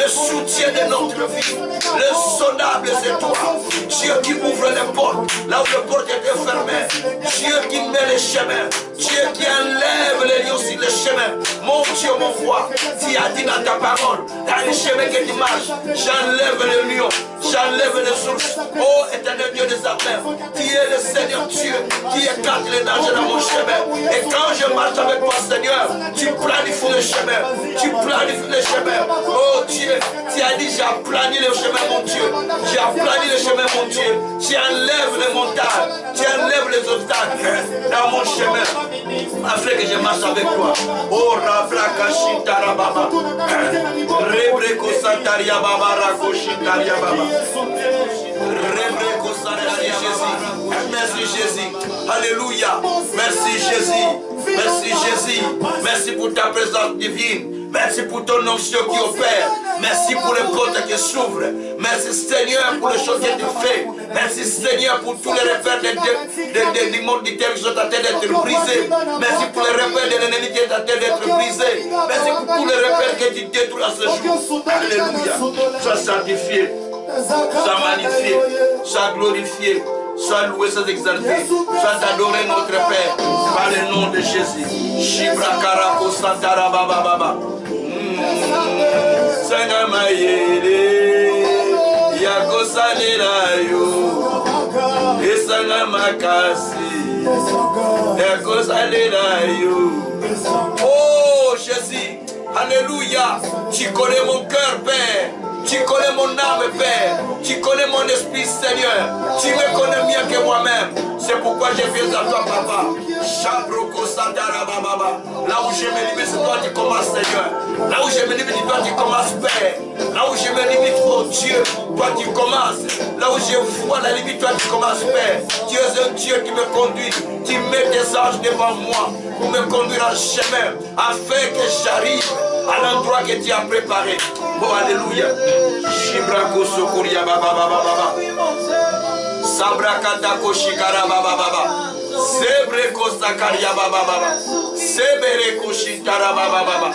le soutien de notre vie. Le sondable, c'est toi. Dieu qui ouvre les portes, là où les portes étaient fermées. Dieu qui met les chemins. Dieu qui enlève les lions sur les chemins. Mon Dieu, mon roi, tu as dit dans ta parole, dans les chemins que tu marches, j'enlève les lions, j'enlève les sources. Oh, éternel Dieu des armées, tu es le Seigneur Dieu qui écarte les dangers dans mon chemin. Et quand je marche avec toi, Seigneur, tu planifies le chemin. Tu planifies le chemin. Oh Dieu, tu as dit, j'ai planifié le chemin, mon Dieu. J'ai planifié le chemin, mon Dieu. Tu enlèves les montagnes, tu enlèves les obstacles dans mon chemin, afin que je marche avec toi. Oh, Rabraka Shintara Baba. Rebreko Santaria Baba, Rako Shintaria Baba. Rebreko Santaria Jésus. Merci Jésus. Alléluia. Merci Jésus. Merci Jésus. Merci pour ta présence divine. Merci pour ton onction qui opère. Merci pour les portes qui s'ouvrent. Merci Seigneur pour les choses que tu fais. Merci Seigneur pour tous les repères du monde du terre qui sont en train d'être brisés. Merci pour les repères de l'ennemi qui est en train d'être brisé. Merci pour tous les repères que tu détruis à ce jour. Alléluia. Sois sanctifié. Sois magnifié. Sois glorifié. Sois loué, sois exalté. Sois adoré notre Père. Par le nom de Jésus. Shibra Karako Santara Baba Baba. Sangama Yele Yakosanela yo Esangama Kasi Yakosanela yo. Oh Jésus, alléluia. Tu connais mon cœur, Père. Tu connais mon âme, Père. Tu connais mon esprit, Seigneur. Tu me connais mieux que moi-même. C'est pourquoi je viens à toi, Papa. Là où je me limite, c'est toi qui commences, Seigneur. Là où je me limite, toi qui commences, Père. Là où je me limite, oh Dieu, toi qui commences. Là où je vois la limite, toi qui commences, Père. Tu es un Dieu qui me conduit. Tu mets des anges devant moi pour me conduire en chemin, afin que j'arrive à l'endroit que tu as préparé. Oh, alléluia. Shibrako Sokoria Baba Baba Baba. Sabrakata Koshikara Baba Baba. Sebreko Sakaria Baba Baba. Sebereko Shintara Baba Baba.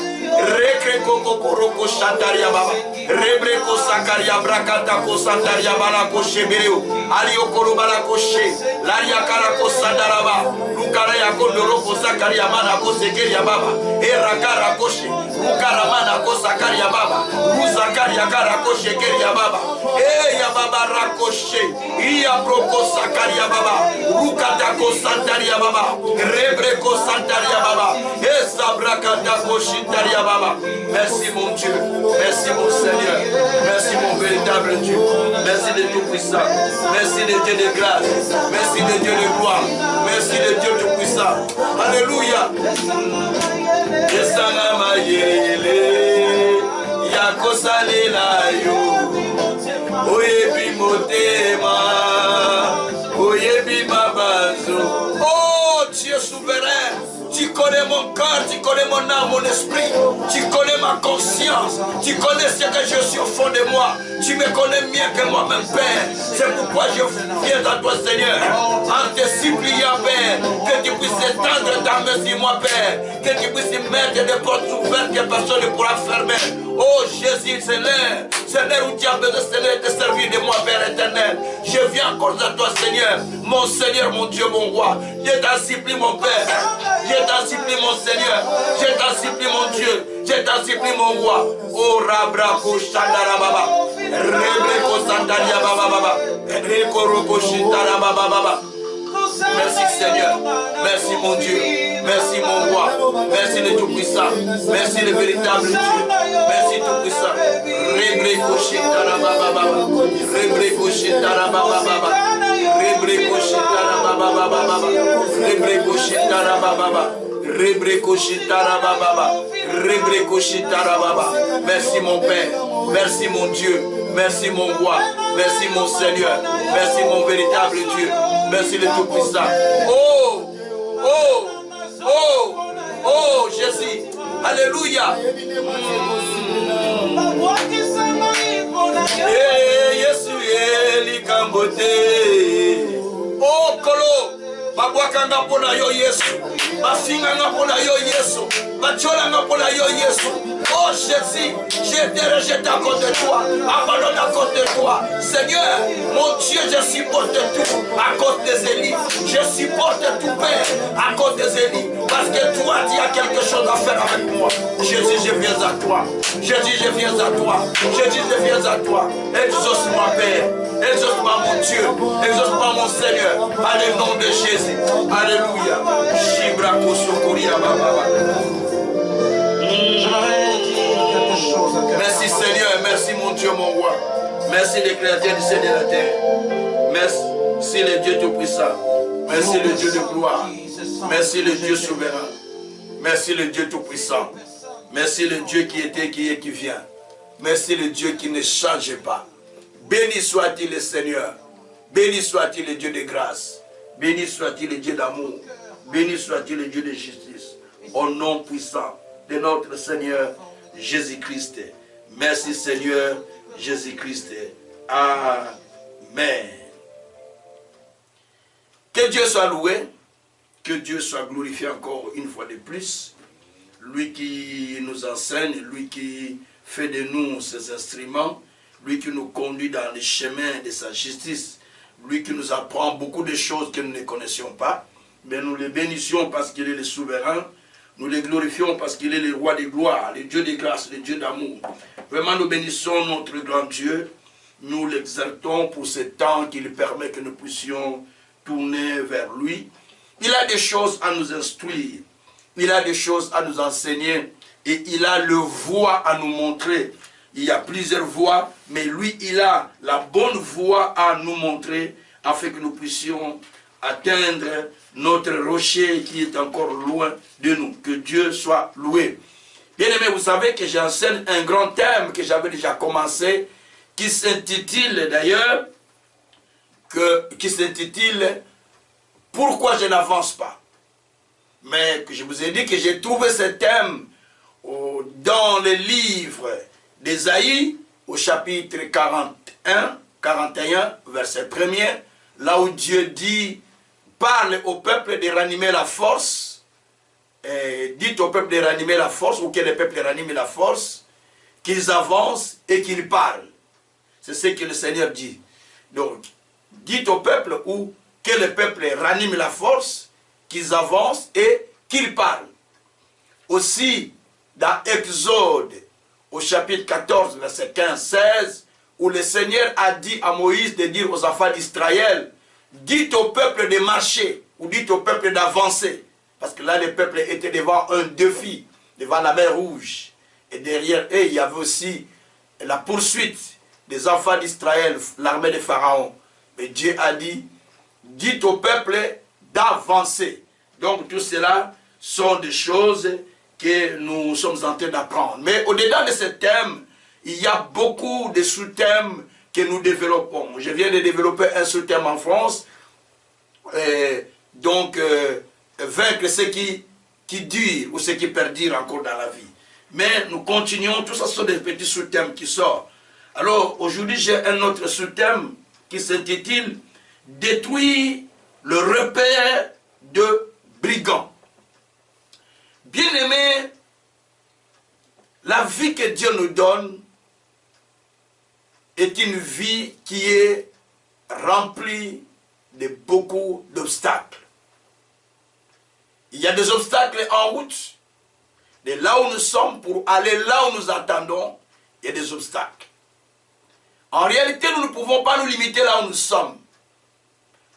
Rekreko Kokoroko Shantaria Baba. Rebreko Sakaria Brakata Kosantaria Balako Shebereo. Aliokoro Balako She. Laria Karako Sandaraba. Lukaraya Kondoroko Sakaria Manako Sekeria Baba. Erakara Koshe. Lukaramana Kosakaria Baba. Rusakaria Karako Shekeria Baba. Eya Baba Rakoshe. Iya Broko Sakaria Baba. Rukatako Santaria Baba. Rebreko Santaria Baba. Esa Brakatako Shintaria Baba. Merci mon Dieu. Merci mon Seigneur. Merci mon véritable Dieu. Merci de Tout-Puissant. Merci de Dieu de grâce. Merci de Dieu de gloire. Merci de Dieu Tout-Puissant. Alléluia. Esangama Yele Yakosalela yo. Oyebi motema. Oyebi mabazo. Oh Dieu souverain. Tu connais mon cœur, tu connais mon âme, mon esprit. Tu connais ma conscience. Tu connais ce que je suis au fond de moi. Tu me connais mieux que moi-même, Père. C'est pourquoi je viens à toi, Seigneur, en te suppliant, Père, que tu puisses étendre ta main sur moi, Père. Que tu puisses mettre des portes ouvertes que personne ne pourra fermer. Oh Jésus, c'est l'heure où tu as besoin, Seigneur, de te servir de moi, Père éternel. Je viens encore à toi, Seigneur, mon Dieu, mon roi. Je t'en supplie, mon Père. Je t'en supplie, mon Seigneur. Je t'en supplie, mon Dieu. Je t'en supplie, mon roi. Oh Rabrako Shandara Baba. Rebreko Santaria Baba Baba. Rebreko Roko Shintara Baba Baba. Merci Seigneur. Merci mon Dieu. Merci mon roi. Merci le Tout-Puissant. Merci le véritable Dieu. Merci Tout-Puissant. Rebreko Shintara Baba Baba. Rebreko Shintara Baba Baba. Rebreko Shintara Baba Baba. Rebreko Shintara Baba Baba. Rebreko Shintara Baba Baba. Rebreko Shintara Baba. Merci mon Père. Merci mon Dieu. Merci mon roi. Merci mon Seigneur. Merci mon véritable Dieu. Merci le Tout-Puissant. Oh, oh, oh, oh, Jésus. Alléluia. Oh, Kolo. Babwakanga pona yo Yesu. Bafinganga pona yo Yesu. Bacholanga pona yo Yesu. Oh Oh Jésus, j'ai été rejeté à cause de toi, abandonné à cause de toi. Seigneur, mon Dieu, je supporte tout à cause des Élis. Je supporte tout, Père, à cause des Élis. Parce que toi, tu as quelque chose à faire avec moi. Jésus, je viens à toi. Jésus, je viens à toi. Jésus, je viens à toi. Exauce-moi, Père. Exauce-moi, mon Dieu. Exauce-moi, mon Seigneur. Dans le nom de Jésus. Alléluia. Merci, Seigneur. Merci, mon Dieu, mon roi. Merci, le Créateur du ciel et de la terre. Merci, le Dieu Tout-Puissant. Merci, le Dieu de gloire. Merci, le Dieu souverain. Merci, le Dieu Tout-Puissant. Merci, le Dieu qui était, qui est, qui vient. Merci, le Dieu qui ne change pas. Béni soit-il le Seigneur. Béni soit-il le Dieu de grâce. Béni soit-il le Dieu d'amour. Béni soit-il le Dieu de justice. Au nom puissant de notre Seigneur Jésus-Christ. Merci, Seigneur Jésus-Christ. Amen. Que Dieu soit loué. Que Dieu soit glorifié encore une fois de plus. Lui qui nous enseigne, lui qui fait de nous ses instruments, lui qui nous conduit dans les chemins de sa justice, lui qui nous apprend beaucoup de choses que nous ne connaissions pas, mais nous le bénissions parce qu'il est le souverain, nous le glorifions parce qu'il est le roi de gloire, le Dieu de grâce, le Dieu d'amour. Vraiment nous bénissons notre grand Dieu, nous l'exaltons pour ce temps qu'il permet que nous puissions tourner vers lui. Il a des choses à nous instruire, il a des choses à nous enseigner et il a le voie à nous montrer. Il y a plusieurs voies, mais lui, il a la bonne voie à nous montrer afin que nous puissions atteindre notre rocher qui est encore loin de nous. Que Dieu soit loué. Bien aimé, vous savez que j'enseigne un grand thème que j'avais déjà commencé, qui s'intitule d'ailleurs, qui s'intitule « Pourquoi je n'avance pas ?» Mais que je vous ai dit que j'ai trouvé ce thème dans le livre d'Ésaïe, au chapitre 41, verset 1er, là où Dieu dit, parle au peuple de ranimer la force, dites au peuple de ranimer la force, ou que le peuple ranime la force, qu'ils avancent et qu'ils parlent. C'est ce que le Seigneur dit. Donc, dites au peuple ou que le peuple ranime la force, qu'ils avancent et qu'ils parlent. Aussi, dans Exode, au chapitre 14, verset 15-16, où le Seigneur a dit à Moïse de dire aux enfants d'Israël, dites au peuple de marcher, ou dites au peuple d'avancer. Parce que là, le peuple était devant un défi, devant la mer Rouge. Et derrière eux, il y avait aussi la poursuite des enfants d'Israël, l'armée de Pharaon. Mais Dieu a dit, dites au peuple d'avancer. Donc tout cela sont des choses que nous sommes en train d'apprendre. Mais au-delà de ce thème, il y a beaucoup de sous-thèmes que nous développons. Je viens de développer un sous-thème en France. Vaincre ce qui dure ou ce qui perdure encore dans la vie. Mais nous continuons, tout ça sont des petits sous-thèmes qui sortent. Alors aujourd'hui j'ai un autre sous-thème qui s'intitule « Détruire le repère de brigands ». Bien aimé, la vie que Dieu nous donne est une vie qui est remplie de beaucoup d'obstacles. Il y a des obstacles en route. De là où nous sommes pour aller là où nous attendons, il y a des obstacles. En réalité, nous ne pouvons pas nous limiter là où nous sommes.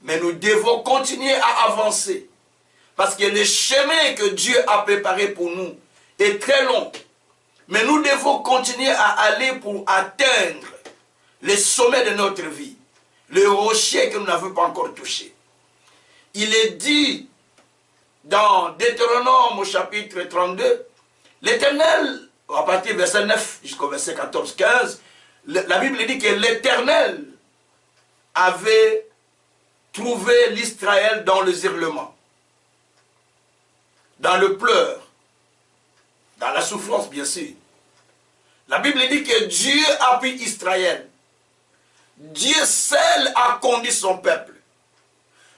Mais nous devons continuer à avancer. Parce que le chemin que Dieu a préparé pour nous est très long. Mais nous devons continuer à aller pour atteindre les sommets de notre vie. Le rocher que nous n'avons pas encore touché. Il est dit dans Deutéronome au chapitre 32, l'Éternel, à partir du verset 9 jusqu'au verset 14-15, la Bible dit que l'Éternel avait trouvé l'Israël dans les hurlements, dans le pleur, dans la souffrance bien sûr. La Bible dit que Dieu a pris Israël. Dieu seul a conduit son peuple.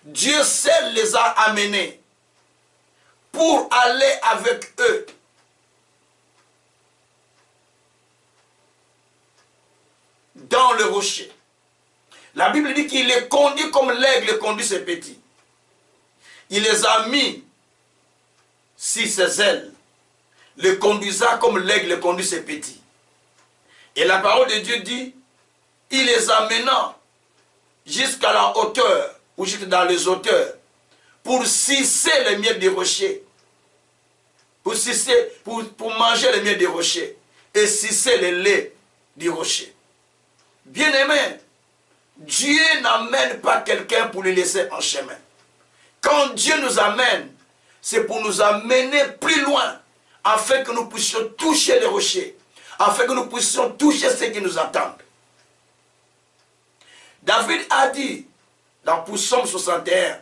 Dieu seul les a amenés pour aller avec eux dans le rocher. La Bible dit qu'il les conduit comme l'aigle conduit ses petits. Il les a mis sur ses ailes, les conduisa comme l'aigle conduit ses petits. Et la parole de Dieu dit, il les amena jusqu'à la hauteur, ou jusqu'à dans les hauteurs, pour sucer les miettes des rochers, pour manger les miettes des rochers, et sucer le lait du rocher. Bien-aimé, Dieu n'amène pas quelqu'un pour le laisser en chemin. Quand Dieu nous amène, c'est pour nous amener plus loin, afin que nous puissions toucher les rochers, afin que nous puissions toucher ceux qui nous attendent. David a dit, dans Psaume 61,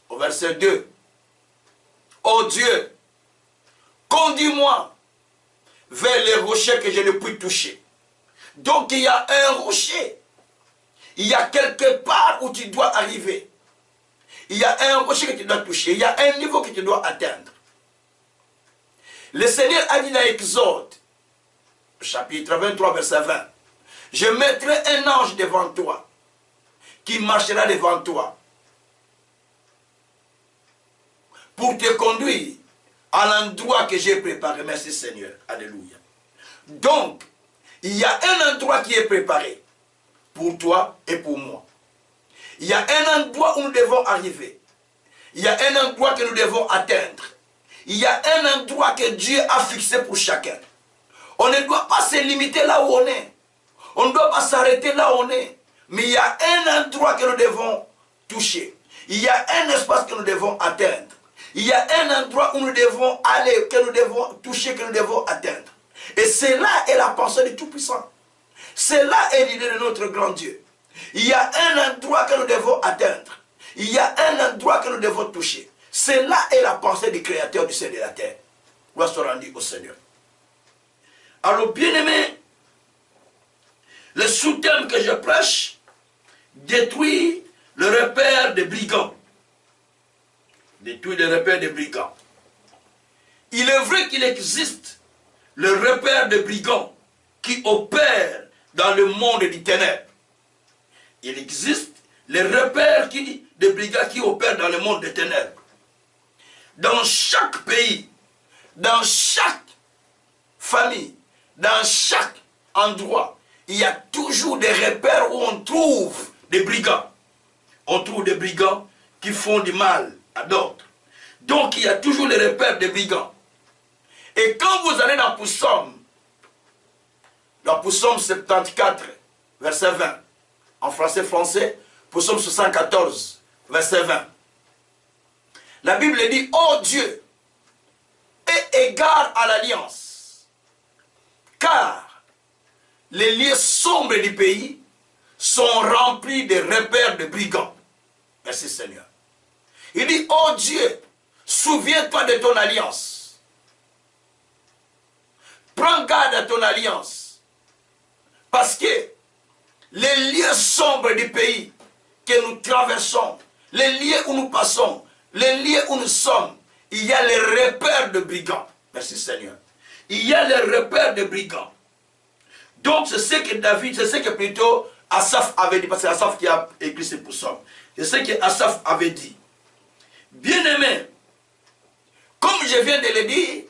au verset 2, « Ô Dieu, conduis-moi vers les rochers que je ne puis toucher. » Donc il y a un rocher. Il y a quelque part où tu dois arriver. Il y a un rocher que tu dois toucher. Il y a un niveau que tu dois atteindre. Le Seigneur a dit dans Exode, chapitre 23, verset 20, « Je mettrai un ange devant toi, qui marchera devant toi, pour te conduire à l'endroit que j'ai préparé. » Merci Seigneur. Alléluia. Donc, il y a un endroit qui est préparé pour toi et pour moi. Il y a un endroit où nous devons arriver. Il y a un endroit que nous devons atteindre. Il y a un endroit que Dieu a fixé pour chacun. On ne doit pas se limiter là où on est. On ne doit pas s'arrêter là où on est. Mais il y a un endroit que nous devons toucher. Il y a un espace que nous devons atteindre. Il y a un endroit où nous devons aller, que nous devons toucher, que nous devons atteindre. Et cela est la pensée du Tout-Puissant. Cela est l'idée de notre grand Dieu. Il y a un endroit que nous devons atteindre. Il y a un endroit que nous devons toucher. Cela est la pensée du Créateur du ciel et de la terre. Gloire soit rendue au Seigneur. Alors, bien-aimés, le sous-thème que je prêche, détruire le repère des brigands. Détruire le repère des brigands. Il est vrai qu'il existe le repère des brigands qui opèrent dans le monde des ténèbres. Il existe les repères des brigands qui opèrent dans le monde des ténèbres. Dans chaque pays, dans chaque famille, dans chaque endroit, il y a toujours des repères où on trouve des brigands. On trouve des brigands qui font du mal à d'autres. Donc il y a toujours les repères des brigands. Et quand vous allez dans Psaume 74, verset 20, en français, Psaume 74, verset 20, la Bible dit, « Ô Dieu, aie égard à l'alliance, car les lieux sombres du pays sont remplis de repères de brigands. » Merci Seigneur. Il dit, « Ô Dieu, souviens-toi de ton alliance. Prends garde à ton alliance. Parce que les lieux sombres du pays que nous traversons, les lieux où nous passons, les lieux où nous sommes, il y a les repères de brigands. » Merci Seigneur. Il y a les repères de brigands. Donc c'est ce que David, c'est ce que plutôt Asaph avait dit, parce que c'est Asaph qui a écrit ce psaume. C'est ce que Asaph avait dit. Bien-aimé, comme je viens de le dire,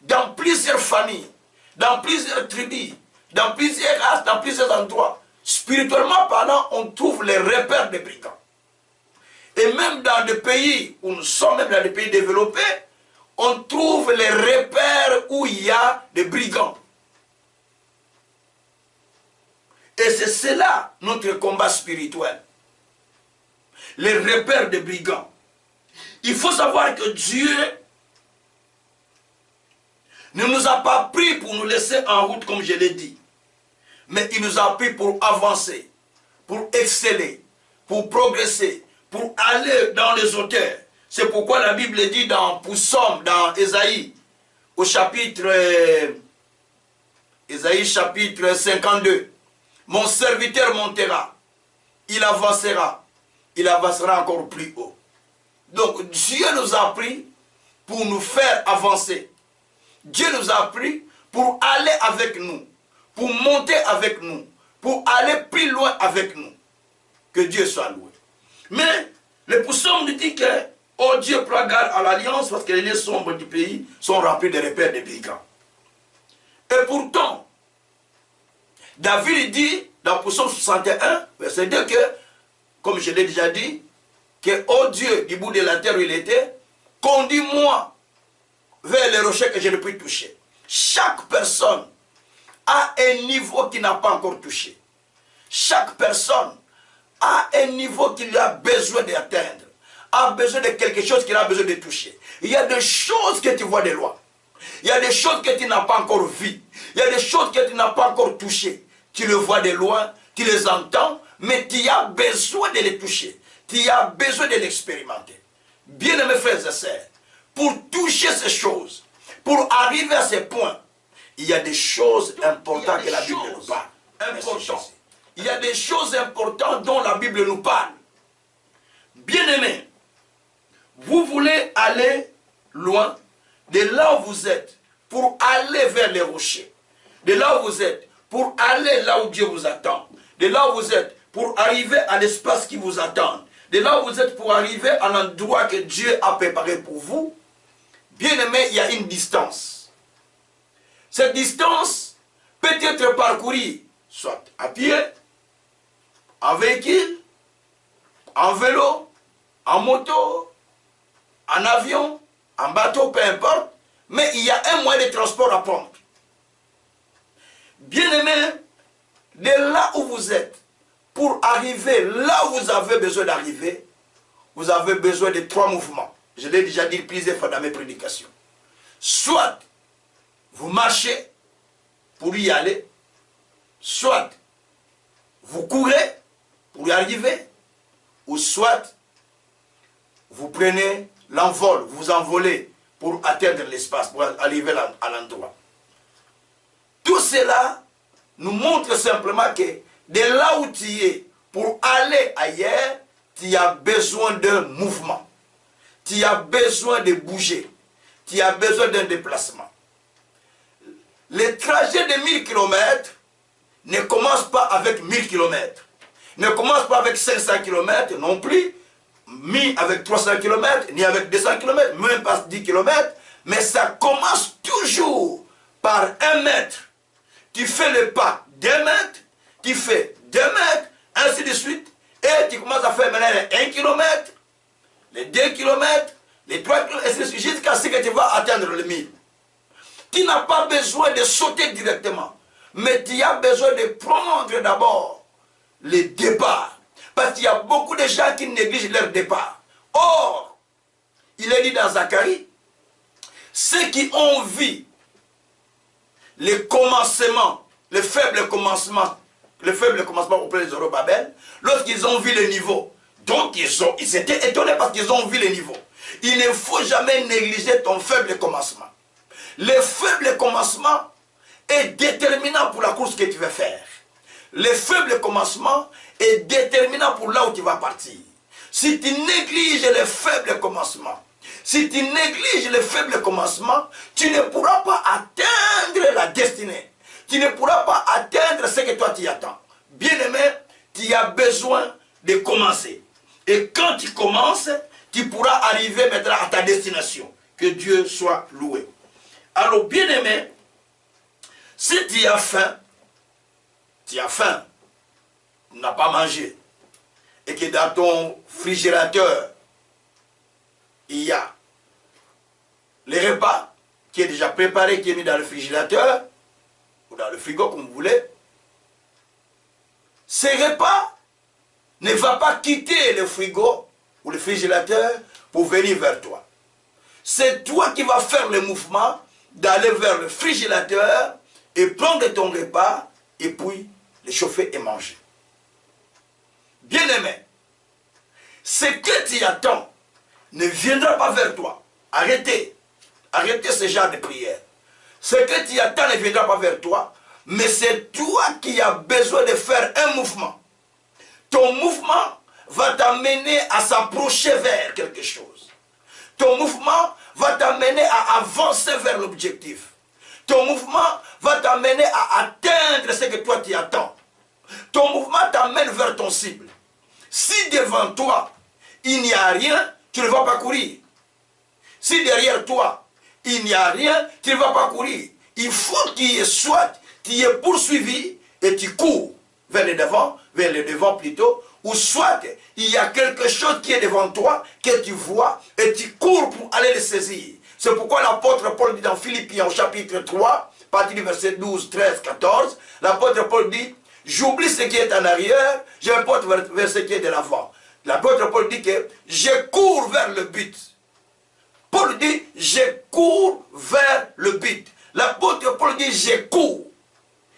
dans plusieurs familles, dans plusieurs tribus, dans plusieurs races, dans plusieurs endroits, spirituellement parlant, on trouve les repères des brigands. Et même dans des pays où nous sommes, même dans des pays développés, on trouve les repères où il y a des brigands. Et c'est cela notre combat spirituel. Les repères des brigands. Il faut savoir que Dieu ne nous a pas pris pour nous laisser en route, comme je l'ai dit. Mais il nous a pris pour avancer, pour exceller, pour progresser, pour aller dans les hauteurs. C'est pourquoi la Bible dit dans Psaume, dans Ésaïe, au chapitre, Ésaïe chapitre 52, « Mon serviteur montera, il avancera encore plus haut. » Donc Dieu nous a pris pour nous faire avancer. Dieu nous a pris pour aller avec nous, pour monter avec nous, pour aller plus loin avec nous. Que Dieu soit loué. Mais le psaume nous dit que, oh Dieu, prends garde à l'alliance parce que les lieux sombres du pays sont remplis de repères de brigands. Et pourtant, David dit dans psaume 61, verset 2, que, comme je l'ai déjà dit, que, oh Dieu, du bout de la terre où il était, conduis-moi vers les rochers que je ne puis toucher. Chaque personne a un niveau qu'il n'a pas encore touché. Chaque personne a un niveau qu'il a besoin d'atteindre, a besoin de quelque chose qu'il a besoin de toucher. Il y a des choses que tu vois de loin. Il y a des choses que tu n'as pas encore vues. Il y a des choses que tu n'as pas encore touchées. Tu les vois de loin, tu les entends, mais tu as besoin de les toucher. Tu as besoin de l'expérimenter. Bien-aimés frères et sœurs, pour toucher ces choses, pour arriver à ces points, il y a des choses importantes que la Bible nous parle. Il y a des choses importantes dont la Bible nous parle. Bien-aimés, vous voulez aller loin de là où vous êtes pour aller vers les rochers. De là où vous êtes pour aller là où Dieu vous attend. De là où vous êtes pour arriver à l'espace qui vous attend. De là où vous êtes pour arriver à l'endroit que Dieu a préparé pour vous. Bien-aimés, il y a une distance. Cette distance peut être parcourue soit à pied, en véhicule, en vélo, en moto, en avion, en bateau, peu importe. Mais il y a un moyen de transport à prendre. Bien-aimés, de là où vous êtes, pour arriver là où vous avez besoin d'arriver, vous avez besoin de 3 mouvements. Je l'ai déjà dit plusieurs fois dans mes prédications. Soit vous marchez pour y aller, soit vous courez pour y arriver, ou soit vous prenez l'envol, vous envolez pour atteindre l'espace, pour arriver à l'endroit. Tout cela nous montre simplement que de là où tu es, pour aller ailleurs, tu as besoin d'un mouvement. Tu as besoin de bouger. Tu as besoin d'un déplacement. Le trajet de 1000 km ne commence pas avec 1000 km. Ne commence pas avec 500 km non plus, ni avec 300 km, ni avec 200 km, même pas 10 km. Mais ça commence toujours par 1 mètre. Tu fais le pas d'1 mètre, tu fais 2 mètres, ainsi de suite. Et tu commences à faire maintenant les 1 km, les 2 km, les 3 km, ainsi de suite, jusqu'à ce que tu vas atteindre le 1000. Tu n'as pas besoin de sauter directement, mais tu as besoin de prendre d'abord le départ. Parce qu'il y a beaucoup de gens qui négligent leur départ. Or, il est dit dans Zacharie, ceux qui ont vu le commencement, le faible commencement auprès des Zorobabel, lorsqu'ils ont vu le niveau, donc ils étaient étonnés parce qu'ils ont vu le niveau. Il ne faut jamais négliger ton faible commencement. Le faible commencement est déterminant pour la course que tu vas faire. Le faible commencement est déterminant pour là où tu vas partir. Si tu négliges le faible commencement, si tu négliges le faible commencement, tu ne pourras pas atteindre la destinée. Tu ne pourras pas atteindre ce que toi tu attends. Bien-aimé, tu as besoin de commencer. Et quand tu commences, tu pourras arriver maintenant à ta destination. Que Dieu soit loué. Alors, bien-aimé, si tu as faim, tu n'as pas mangé, et que dans ton réfrigérateur, il y a le repas qui est déjà préparé, qui est mis dans le réfrigérateur, ou dans le frigo, comme vous voulez, ce repas ne va pas quitter le frigo ou le réfrigérateur pour venir vers toi. C'est toi qui vas faire le mouvement d'aller vers le réfrigérateur et prendre ton repas et puis le chauffer et manger. Bien-aimé, ce que tu attends ne viendra pas vers toi. Arrêtez ce genre de prière. Ce que tu attends ne viendra pas vers toi, mais c'est toi qui as besoin de faire un mouvement. Ton mouvement va t'amener à s'approcher vers quelque chose. Ton mouvement va t'amener à avancer vers l'objectif. Ton mouvement va t'amener à atteindre t'amène vers ton cible. Si devant toi, il n'y a rien, tu ne vas pas courir. Si derrière toi, il n'y a rien, tu ne vas pas courir. Il faut qu'il y ait soit, tu y es poursuivi et tu cours vers le devant plutôt, ou soit il y a quelque chose qui est devant toi, que tu vois, et tu cours pour aller le saisir. C'est pourquoi l'apôtre Paul dit dans Philippiens au chapitre 3, partie du verset 12, 13, 14, l'apôtre Paul dit, j'oublie ce qui est en arrière, je me porte vers ce qui est de l'avant. L'apôtre Paul dit que je cours vers le but. Paul dit, je cours vers le but. L'apôtre Paul dit, je cours.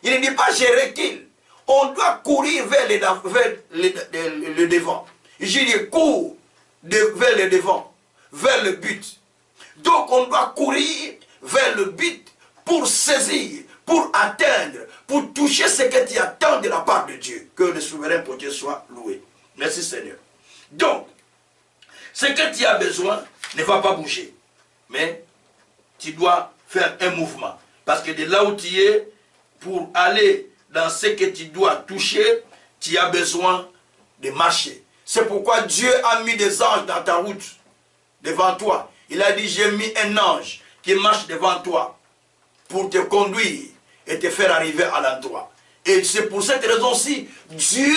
Il ne dit pas, je recule. On doit courir vers le devant. Il dit, je cours vers le devant, vers le but. Donc, on doit courir vers le but pour saisir, pour atteindre, pour toucher ce que tu attends de la part de Dieu. Que le souverain pour Dieu soit loué. Merci Seigneur. Donc, ce que tu as besoin ne va pas bouger. Mais tu dois faire un mouvement. Parce que de là où tu es, pour aller dans ce que tu dois toucher, tu as besoin de marcher. C'est pourquoi Dieu a mis des anges dans ta route, devant toi. Il a dit, j'ai mis un ange qui marche devant toi pour te conduire et te faire arriver à l'endroit. Et c'est pour cette raison-ci, Dieu,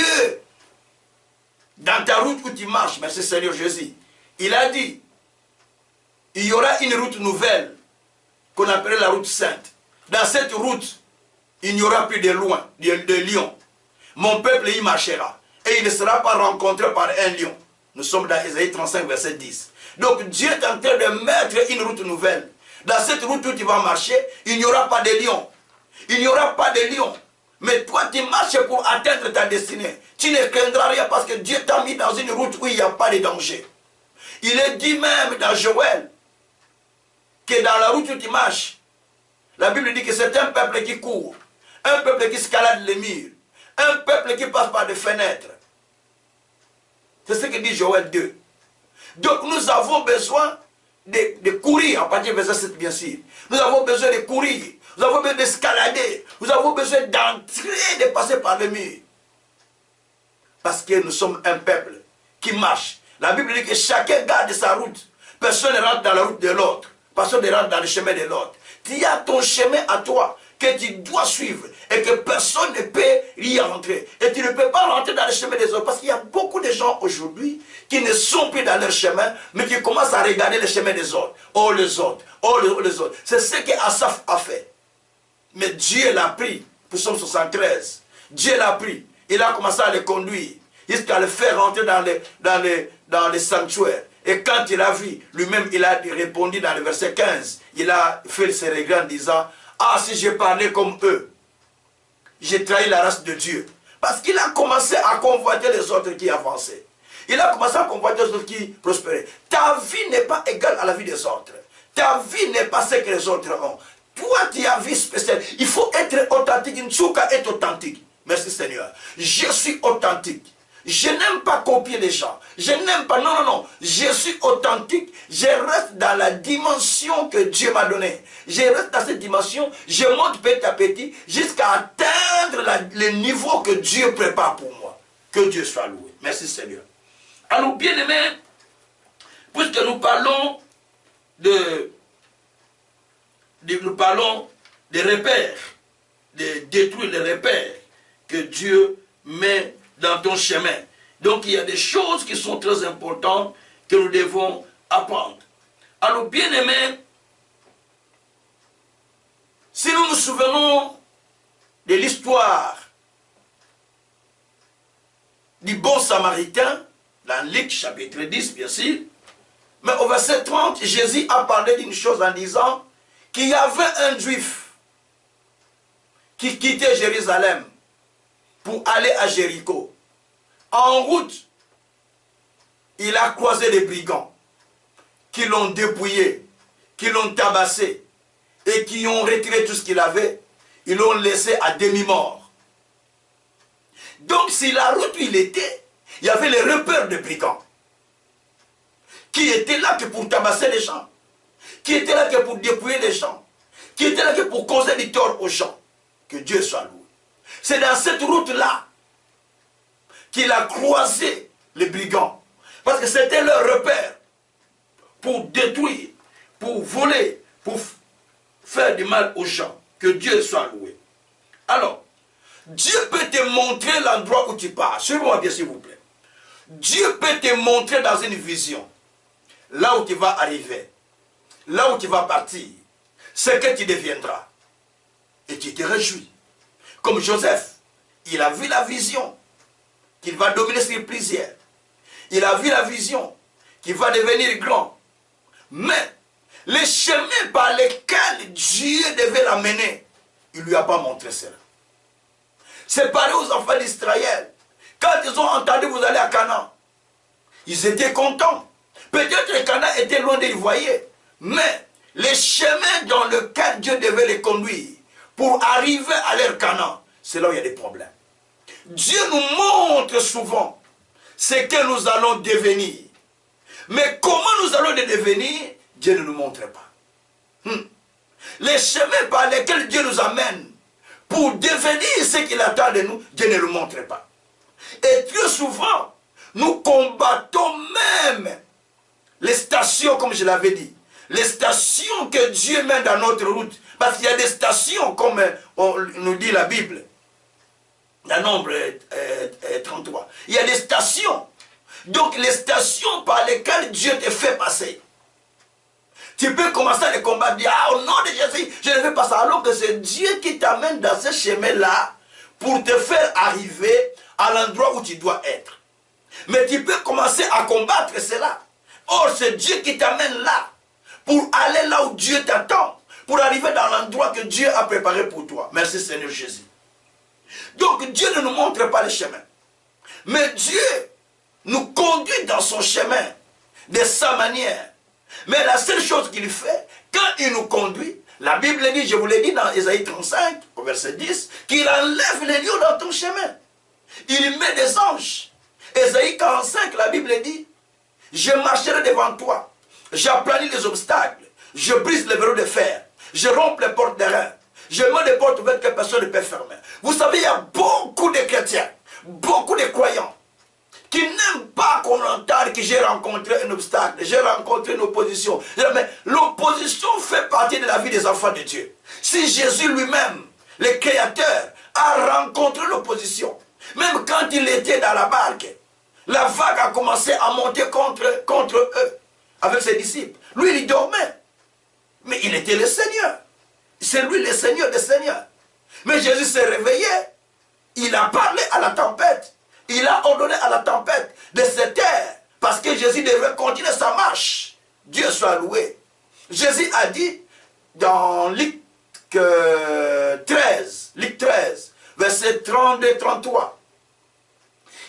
dans ta route où tu marches, merci Seigneur Jésus, il a dit, il y aura une route nouvelle qu'on appelle la route sainte. Dans cette route, il n'y aura plus de lions. Mon peuple y marchera. Et il ne sera pas rencontré par un lion. Nous sommes dans Ésaïe 35, verset 10. Donc Dieu est en train de mettre une route nouvelle. Dans cette route où tu vas marcher, il n'y aura pas de lions. Il n'y aura pas de lions. Mais toi, tu marches pour atteindre ta destinée. Tu ne craindras rien parce que Dieu t'a mis dans une route où il n'y a pas de danger. Il est dit même dans Joël que dans la route où tu marches, la Bible dit que c'est un peuple qui court, un peuple qui escalade les murs, un peuple qui passe par des fenêtres. C'est ce que dit Joël 2. Donc nous avons besoin de courir, à partir du verset 7 bien sûr. Nous avons besoin de courir, nous avons besoin d'escalader, nous avons besoin d'entrer, de passer par les murs. Parce que nous sommes un peuple qui marche. La Bible dit que chacun garde sa route. Personne ne rentre dans la route de l'autre. Personne ne rentre dans le chemin de l'autre. Tu as ton chemin à toi que tu dois suivre et que personne ne peut y rentrer. Et tu ne peux pas rentrer dans le chemin des autres parce qu'il y a beaucoup de gens aujourd'hui qui ne sont plus dans leur chemin mais qui commencent à regarder le chemin des autres. Oh les autres, oh les autres. C'est ce que Asaph a fait. Mais Dieu l'a pris pour Psaume 73. Dieu l'a pris. Il a commencé à le conduire jusqu'à le faire rentrer dans les sanctuaires. Et quand il a vu, lui-même, il a répondu dans le verset 15. Il a fait ses regrets en disant, ah, si j'ai parlé comme eux, j'ai trahi la race de Dieu. Parce qu'il a commencé à convoiter les autres qui avançaient. Il a commencé à convoiter les autres qui prospéraient. Ta vie n'est pas égale à la vie des autres. Ta vie n'est pas ce que les autres ont. Toi, tu as une vie spéciale. Il faut être authentique. Nchuka est authentique. Merci Seigneur. Je suis authentique. Je n'aime pas copier les gens. Je n'aime pas, non. Je suis authentique. Je reste dans la dimension que Dieu m'a donnée. Je reste dans cette dimension. Je monte petit à petit jusqu'à atteindre le niveau que Dieu prépare pour moi. Que Dieu soit loué. Merci Seigneur. Alors, bien aimés, puisque nous parlons de repères, de détruire les repères que Dieu met dans ton chemin. Donc il y a des choses qui sont très importantes que nous devons apprendre. Alors bien aimés, si nous nous souvenons de l'histoire du bon samaritain, dans Luc chapitre 10 bien sûr, mais au verset 30, Jésus a parlé d'une chose en disant qu'il y avait un juif qui quittait Jérusalem pour aller à Jéricho. En route, il a croisé des brigands qui l'ont dépouillé, qui l'ont tabassé et qui ont retiré tout ce qu'il avait. Ils l'ont laissé à demi-mort. Donc, sur la route où il était, il y avait les repères de brigands qui étaient là que pour tabasser les gens, qui étaient là que pour dépouiller les gens, qui étaient là que pour causer du tort aux gens. Que Dieu soit loué. C'est dans cette route-là qu'il a croisé les brigands. Parce que c'était leur repère pour détruire, pour voler, pour faire du mal aux gens. Que Dieu soit loué. Alors, Dieu peut te montrer l'endroit où tu pars. Suivez-moi bien, s'il vous plaît. Dieu peut te montrer dans une vision, là où tu vas arriver, là où tu vas partir, ce que tu deviendras. Et tu te réjouis. Comme Joseph, il a vu la vision qu'il va dominer sur plusieurs. Il a vu la vision qu'il va devenir grand. Mais les chemins par lesquels Dieu devait l'amener, il ne lui a pas montré cela. C'est pareil aux enfants d'Israël. Quand ils ont entendu vous allez à Canaan, ils étaient contents. Peut-être que Canaan était loin de les voir. Mais les chemins dans lesquels Dieu devait les conduire pour arriver à leur Canaan, c'est là où il y a des problèmes. Dieu nous montre souvent ce que nous allons devenir. Mais comment nous allons le devenir, Dieu ne nous montre pas. Les chemins par lesquels Dieu nous amène pour devenir ce qu'il attend de nous, Dieu ne nous montre pas. Et très souvent, nous combattons même les stations, comme je l'avais dit. Les stations que Dieu met dans notre route. Parce qu'il y a des stations, comme on nous dit la Bible. Dans Nombre 33. Il y a des stations. Donc les stations par lesquelles Dieu te fait passer. Tu peux commencer à les combattre, dire, ah, au nom de Jésus, je ne fais pas ça. Alors que c'est Dieu qui t'amène dans ce chemin-là pour te faire arriver à l'endroit où tu dois être. Mais tu peux commencer à combattre cela. Or, c'est Dieu qui t'amène là pour aller là où Dieu t'attend, pour arriver dans l'endroit que Dieu a préparé pour toi. Merci Seigneur Jésus. Donc, Dieu ne nous montre pas le chemin. Mais Dieu nous conduit dans son chemin, de sa manière. Mais la seule chose qu'il fait, quand il nous conduit, la Bible dit, je vous l'ai dit dans Ésaïe 35, au verset 10, qu'il enlève les lions dans ton chemin. Il met des anges. Ésaïe 45, la Bible dit, je marcherai devant toi, j'aplanis les obstacles, je brise les verrous de fer, je romps les portes d'airain, je mets des portes ouvertes que personne ne peut fermer. Vous savez, il y a beaucoup de chrétiens, beaucoup de croyants, qui n'aiment pas qu'on entende que j'ai rencontré un obstacle, j'ai rencontré une opposition. Mais l'opposition fait partie de la vie des enfants de Dieu. Si Jésus lui-même, le Créateur, a rencontré l'opposition, même quand il était dans la barque, la vague a commencé à monter contre eux, avec ses disciples. Lui, il dormait. Mais il était le Seigneur. C'est lui le Seigneur des Seigneurs. Mais Jésus s'est réveillé. Il a parlé à la tempête. Il a ordonné à la tempête de se taire. Parce que Jésus devait continuer sa marche. Dieu soit loué. Jésus a dit dans Luc 13, verset 32-33.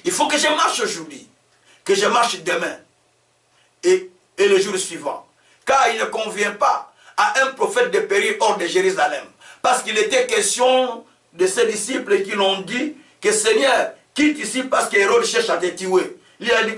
Il faut que je marche aujourd'hui, que je marche demain et le jour suivant. Car il ne convient pas à un prophète de périr hors de Jérusalem. Parce qu'il était question de ses disciples qui l'ont dit que Seigneur, quitte ici parce qu'Hérode cherche à te tuer. Il a dit,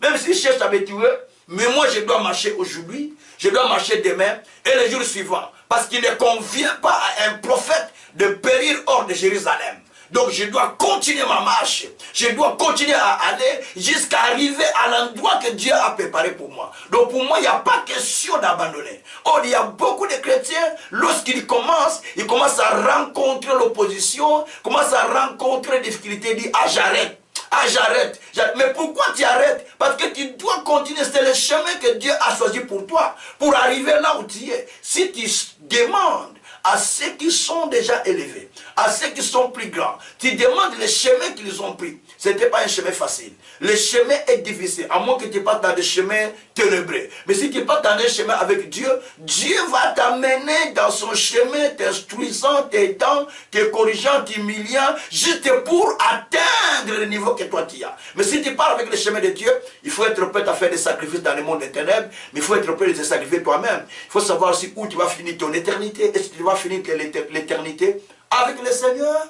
même s'il cherche à me tuer, mais moi je dois marcher aujourd'hui, je dois marcher demain et le jour suivant. Parce qu'il ne convient pas à un prophète de périr hors de Jérusalem. Donc je dois continuer ma marche. Je dois continuer à aller jusqu'à arriver à l'endroit que Dieu a préparé pour moi. Donc pour moi, il n'y a pas question d'abandonner. Or, il y a beaucoup de chrétiens, lorsqu'ils commencent, ils commencent à rencontrer l'opposition, commencent à rencontrer des difficultés, ils disent, ah j'arrête. Ah j'arrête. Mais pourquoi tu arrêtes? Parce que tu dois continuer. C'est le chemin que Dieu a choisi pour toi. Pour arriver là où tu es. Si tu demandes à ceux qui sont déjà élevés, à ceux qui sont plus grands, tu demandes le chemin qu'ils ont pris. Ce n'était pas un chemin facile. Le chemin est difficile, à moins que tu partes dans des chemins ténébreux. Mais si tu pars dans un chemin avec Dieu, Dieu va t'amener dans son chemin, t'instruisant, t'aidant, te corrigeant, t'humiliant, juste pour atteindre le niveau que toi tu as. Mais si tu pars avec le chemin de Dieu, il faut être prêt à faire des sacrifices dans le monde des ténèbres, mais il faut être prêt à te sacrifier toi-même. Il faut savoir aussi où tu vas finir ton éternité. Est-ce que tu vas finir l'éternité avec le Seigneur,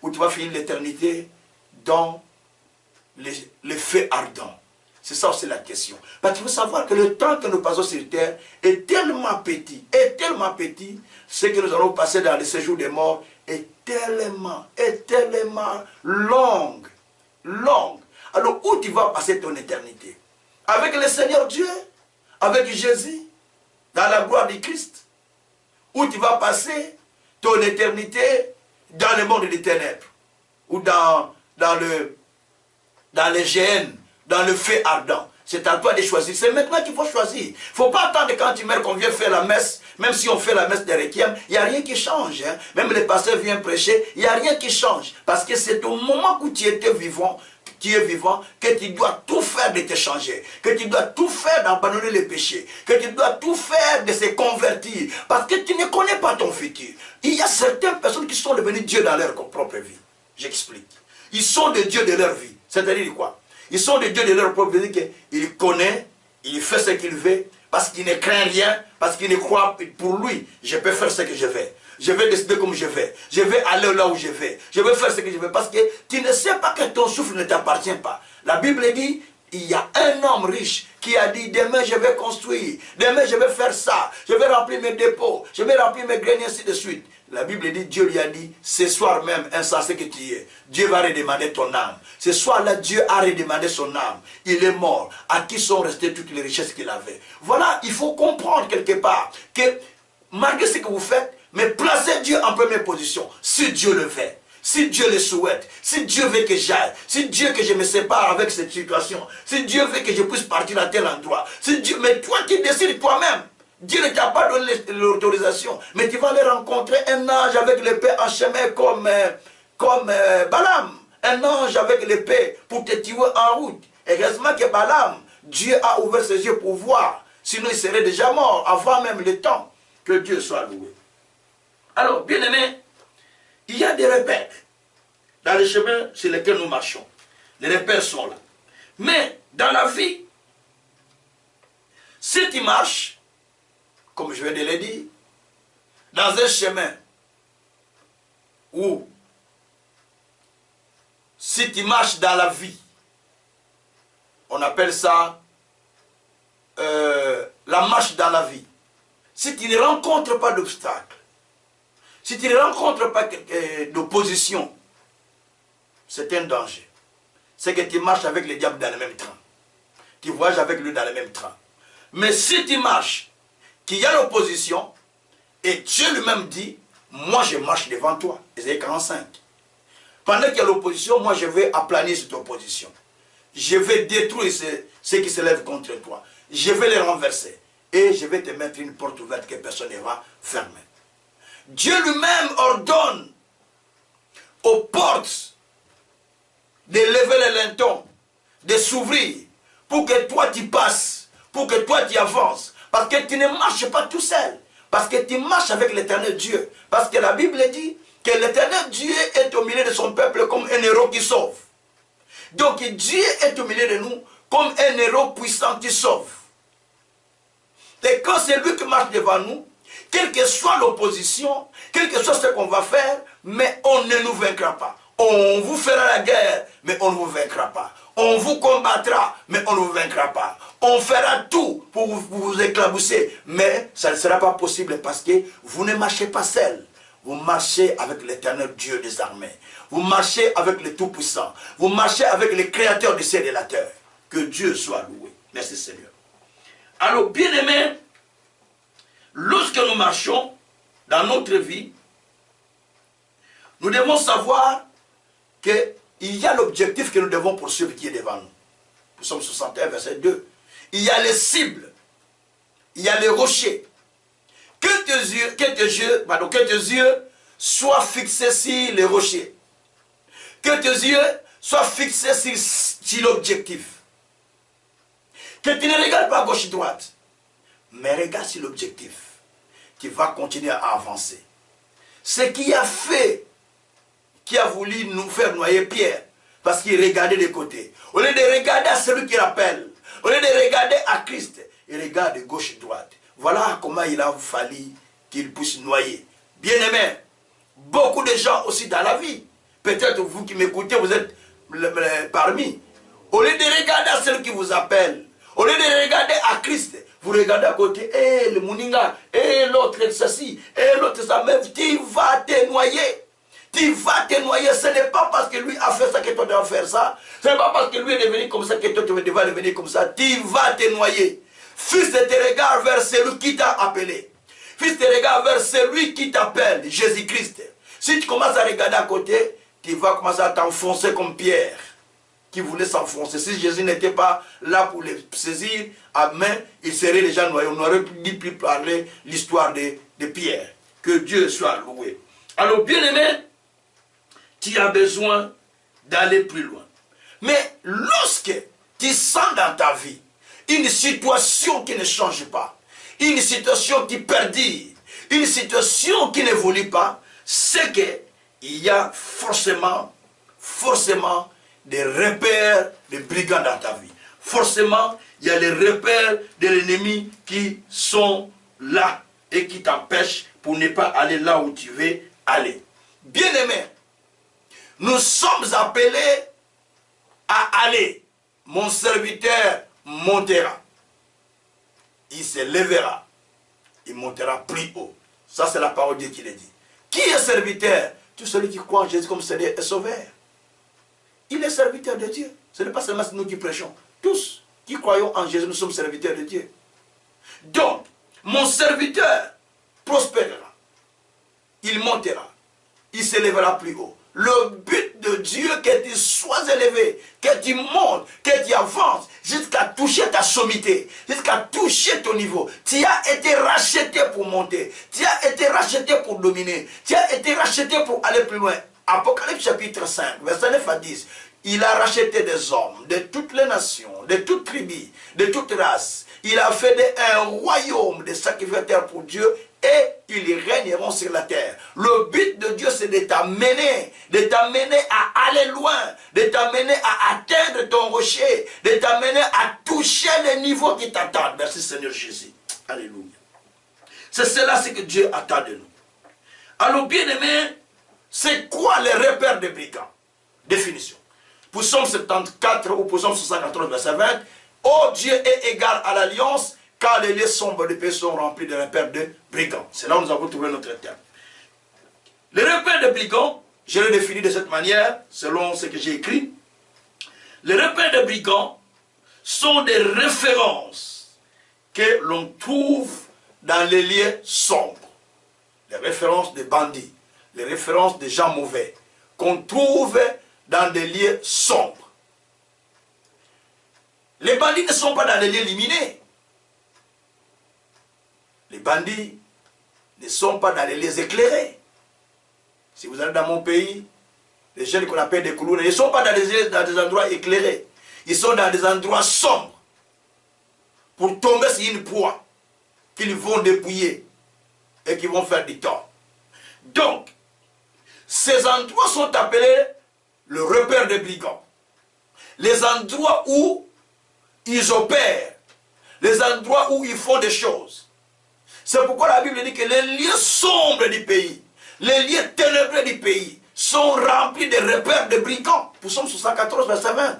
ou tu vas finir l'éternité dans les feux ardents? C'est ça aussi la question. Parce qu'il faut savoir que le temps que nous passons sur terre est tellement petit, ce que nous allons passer dans le séjour des morts est tellement long longue. Alors où tu vas passer ton éternité? Avec le Seigneur Dieu? Avec Jésus? Dans la gloire du Christ? Où tu vas passer ton éternité dans le monde des ténèbres? Ou dans les géhennes, dans le feu ardent? C'est à toi de choisir. C'est maintenant qu'il faut choisir. Il ne faut pas attendre quand tu meurs qu'on vienne faire la messe. Même si on fait la messe de requiem, il n'y a rien qui change. Hein. Même les pasteurs viennent prêcher, il n'y a rien qui change. Parce que c'est au moment où tu étais vivant, que tu dois tout faire de te changer. Que tu dois tout faire d'abandonner les péchés. Que tu dois tout faire de se convertir. Parce que tu ne connais pas ton futur. Il y a certaines personnes qui sont devenues Dieu dans leur propre vie. J'explique. Ils sont des dieux de leur vie. C'est-à-dire quoi? Ils sont des dieux de leur propre vie. Il connaît, il fait ce qu'il veut, parce qu'il ne craint rien, parce qu'il ne croit pour lui. Je peux faire ce que je veux. Je vais décider comme je vais. Je vais aller là où je vais. Je vais faire ce que je veux. Parce que tu ne sais pas que ton souffle ne t'appartient pas. La Bible dit, il y a un homme riche qui a dit, demain je vais construire. Demain je vais faire ça. Je vais remplir mes dépôts. Je vais remplir mes greniers, ainsi de suite. La Bible dit, Dieu lui a dit, ce soir même, insensé que tu es, Dieu va redemander ton âme. Ce soir-là, Dieu a redemandé son âme. Il est mort. À qui sont restées toutes les richesses qu'il avait? Voilà, il faut comprendre quelque part que malgré ce que vous faites, mais placez Dieu en première position. Si Dieu le fait, si Dieu le souhaite, si Dieu veut que j'aille, si Dieu veut que je me sépare avec cette situation, si Dieu veut que je puisse partir à tel endroit, si Dieu, mais toi qui décides toi-même. Dieu ne t'a pas donné l'autorisation, mais tu vas aller rencontrer un ange avec l'épée en chemin comme Balaam. Un ange avec l'épée pour te tuer en route. Heureusement que Balaam, Dieu a ouvert ses yeux pour voir. Sinon il serait déjà mort avant même le temps. Que Dieu soit loué. Alors, bien aimé, il y a des repères dans les chemins sur lesquels nous marchons. Les repères sont là. Mais dans la vie, si tu marches, comme je viens de le dire, dans un chemin où, si tu marches dans la vie, on appelle ça la marche dans la vie. Si tu ne rencontres pas d'obstacles, si tu ne rencontres pas d'opposition, c'est un danger. C'est que tu marches avec le diable dans le même train. Tu voyages avec lui dans le même train. Mais si tu marches, qu'il y a l'opposition, et Dieu lui-même dit, moi je marche devant toi. Ésaïe 45. Pendant qu'il y a l'opposition, moi je vais aplanir cette opposition. Je vais détruire ceux qui se lèvent contre toi. Je vais les renverser. Et je vais te mettre une porte ouverte que personne ne va fermer. Dieu lui-même ordonne aux portes de lever les lintons, de s'ouvrir, pour que toi tu passes, pour que toi tu avances. Parce que tu ne marches pas tout seul. Parce que tu marches avec l'éternel Dieu. Parce que la Bible dit que l'éternel Dieu est au milieu de son peuple comme un héros qui sauve. Donc Dieu est au milieu de nous comme un héros puissant qui sauve. Et quand c'est lui qui marche devant nous, quelle que soit l'opposition, quel que soit ce qu'on va faire, mais on ne nous vaincra pas. On vous fera la guerre, mais on ne vous vaincra pas. On vous combattra, mais on ne vous vaincra pas. On fera tout pour vous éclabousser, mais ça ne sera pas possible parce que vous ne marchez pas seul. Vous marchez avec l'éternel Dieu des armées. Vous marchez avec le Tout-Puissant. Vous marchez avec le Créateur du ciel et de la terre. Que Dieu soit loué. Merci Seigneur. Alors, bien-aimés, lorsque nous marchons dans notre vie, nous devons savoir qu'il y a l'objectif que nous devons poursuivre qui est devant nous. Psaume 61, verset 2. Il y a les cibles. Il y a les rochers. Que tes yeux soient fixés sur les rochers. Que tes yeux soient fixés sur l'objectif. Que tu ne regardes pas à gauche et droite, mais regarde sur l'objectif. Tu vas continuer à avancer. Ce qui a fait, qui a voulu nous faire noyer Pierre, parce qu'il regardait de côté. Au lieu de regarder à celui qui rappelle, au lieu de regarder à Christ, il regarde de gauche et droite. Voilà comment il a fallu qu'il puisse noyer. Bien-aimé, beaucoup de gens aussi dans la vie, peut-être vous qui m'écoutez, vous êtes parmi. Au lieu de regarder à celui qui vous appelle, au lieu de regarder à Christ, vous regardez à côté, le Mouninga, l'autre ceci, l'autre ça, même tu vas te noyer. Tu vas te noyer. Ce n'est pas parce que lui a fait ça que toi tu vas faire ça. Ce n'est pas parce que lui est devenu comme ça que toi tu vas devenir comme ça. Tu vas te noyer. Fils, te regarde vers celui qui t'a appelé. Fils, te regarde vers celui qui t'appelle, Jésus-Christ. Si tu commences à regarder à côté, tu vas commencer à t'enfoncer comme Pierre, qui voulait s'enfoncer. Si Jésus n'était pas là pour les saisir à main, il serait déjà noyé. On n'aurait plus parler l'histoire de Pierre. Que Dieu soit loué. Alors, bien-aimé, tu as besoin d'aller plus loin. Mais lorsque tu sens dans ta vie une situation qui ne change pas, une situation qui perdure, une situation qui n'évolue pas, c'est qu'il y a forcément des repères de brigands dans ta vie. Forcément, il y a les repères de l'ennemi qui sont là et qui t'empêchent pour ne pas aller là où tu veux aller. Bien-aimé, nous sommes appelés à aller. Mon serviteur montera. Il se lèvera. Il montera plus haut. Ça, c'est la parole de Dieu qui le dit. Qui est serviteur? Tout celui qui croit en Jésus comme Seigneur et Sauveur. Il est serviteur de Dieu. Ce n'est pas seulement nous qui prêchons. Tous qui croyons en Jésus, nous sommes serviteurs de Dieu. Donc, mon serviteur prospérera. Il montera. Il s'élèvera plus haut. Le but de Dieu, que tu sois élevé, que tu montes, que tu avances, jusqu'à toucher ta sommité, jusqu'à toucher ton niveau. Tu as été racheté pour monter. Tu as été racheté pour dominer. Tu as été racheté pour aller plus loin. Apocalypse chapitre 5, verset 9 à 10. Il a racheté des hommes de toutes les nations, de toutes tribus, de toutes races. Il a fait un royaume de sacrificateurs pour Dieu et ils régneront sur la terre. Le but de Dieu, c'est de t'amener à aller loin, de t'amener à atteindre ton rocher, de t'amener à toucher les niveaux qui t'attendent. Merci Seigneur Jésus. Alléluia. C'est cela ce que Dieu attend de nous. Alors bien aimé, c'est quoi les repères des brigands? Définition. Pour Psaume 74 ou pour Psaume 74, verset 20, ô Dieu est égal à l'alliance, car les lieux sombres des pays sont remplis de repères de brigands. C'est là où nous avons trouvé notre terme. Les repères de brigands, je les définis de cette manière, selon ce que j'ai écrit. Les repères de brigands sont des références que l'on trouve dans les lieux sombres. Les références de bandits, les références de gens mauvais, qu'on trouve dans des lieux sombres. Les bandits ne sont pas dans des lieux illuminés. Les bandits ne sont pas dans les lieux éclairés. Si vous allez dans mon pays, les jeunes qu'on appelle des coulous, ils ne sont pas dans des endroits éclairés. Ils sont dans des endroits sombres pour tomber sur une proie qu'ils vont dépouiller et qui vont faire du tort. Donc, ces endroits sont appelés le repère des brigands. Les endroits où ils opèrent, les endroits où ils font des choses. C'est pourquoi la Bible dit que les lieux sombres du pays, les lieux ténébreux du pays sont remplis de repères de brigands. Pour Psaume 74, verset 20.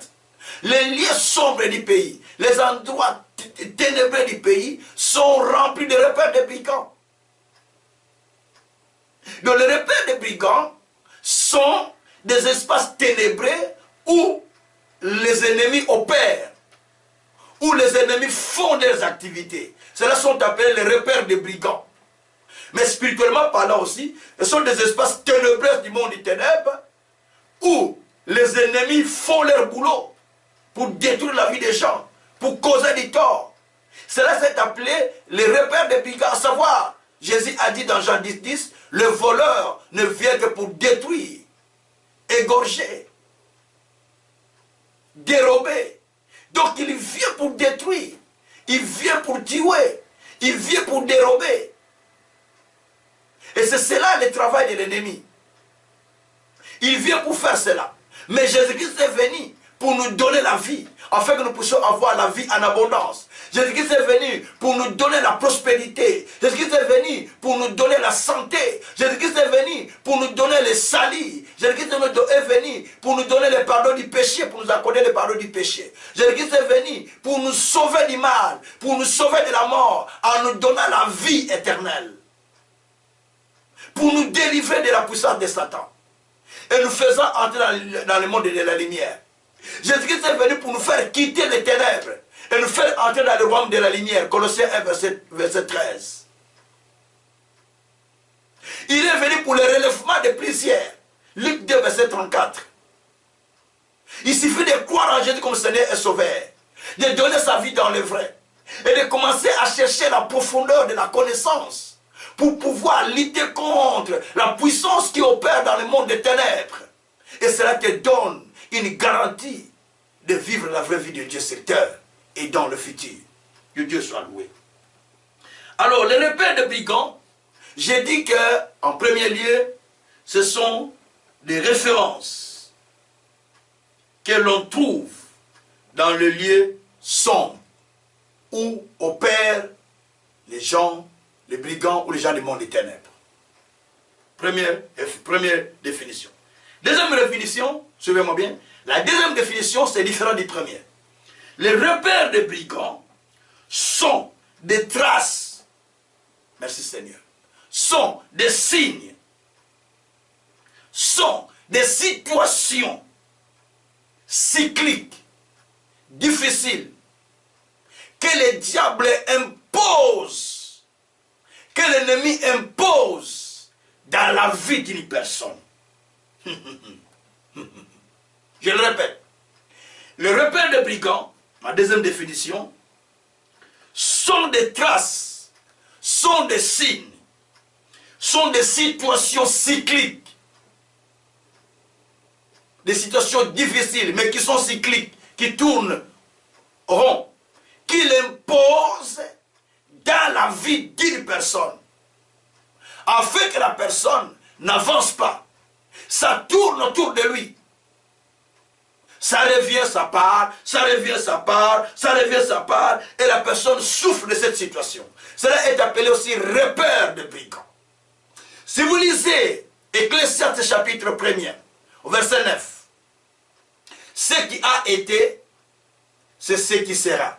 Les lieux sombres du pays, les endroits ténébreux du pays sont remplis de repères de brigands. Donc les repères de brigands sont des espaces ténébreux où les ennemis opèrent, où les ennemis font des activités. Cela sont appelés les repères de brigands. Mais spirituellement parlant aussi, ce sont des espaces ténébreux du monde des ténèbres où les ennemis font leur boulot pour détruire la vie des gens, pour causer du tort. Cela s'est appelé les repères de brigands, à savoir, Jésus a dit dans Jean 10, 10, le voleur ne vient que pour détruire, égorger, dérober. Donc il vient pour détruire, il vient pour tuer, il vient pour dérober. Et c'est cela le travail de l'ennemi. Il vient pour faire cela. Mais Jésus-Christ est venu pour nous donner la vie, afin que nous puissions avoir la vie en abondance. Jésus-Christ est venu pour nous donner la prospérité. Jésus-Christ est venu pour nous donner la santé. Jésus-Christ est venu pour nous donner le salut. Jésus-Christ est venu pour nous donner le pardon du péché, pour nous accorder le pardon du péché. Jésus-Christ est venu pour nous sauver du mal, pour nous sauver de la mort, en nous donnant la vie éternelle. Pour nous délivrer de la puissance de Satan. et nous faisant entrer dans le monde de la lumière. Jésus-Christ est venu pour nous faire quitter les ténèbres et nous faire entrer dans le royaume de la lumière. Colossiens 1, verset 13. Il est venu pour le relèvement des plusieurs. Luc 2, verset 34. Il suffit de croire en Jésus comme Seigneur et Sauveur, de donner sa vie dans le vrai et de commencer à chercher la profondeur de la connaissance pour pouvoir lutter contre la puissance qui opère dans le monde des ténèbres. Et cela te donne une garantie de vivre la vraie vie de Dieu sur terre et dans le futur. Que Dieu soit loué. Alors, les repères de brigands, j'ai dit que, en premier lieu, ce sont des références que l'on trouve dans le lieu sombre où opèrent les gens, les brigands ou les gens du monde des ténèbres. Première définition. Deuxième définition, suivez-moi bien. La deuxième définition, c'est différent du premier. Les repères des brigands sont des traces, merci Seigneur, sont des signes, sont des situations cycliques, difficiles, que le diable impose, que l'ennemi impose dans la vie d'une personne. Je le répète. Le repère des brigands, ma deuxième définition, sont des traces, sont des signes, sont des situations cycliques, des situations difficiles, mais qui sont cycliques, qui tournent rond, qui l'imposent dans la vie d'une personne, afin que la personne n'avance pas. Ça tourne autour de lui. Ça revient, ça part, ça revient, ça part, ça revient, ça part, et la personne souffre de cette situation. Cela est appelé aussi repère de brigands. Si vous lisez Ecclésiaste chapitre 1er, au verset 9, ce qui a été, c'est ce qui sera,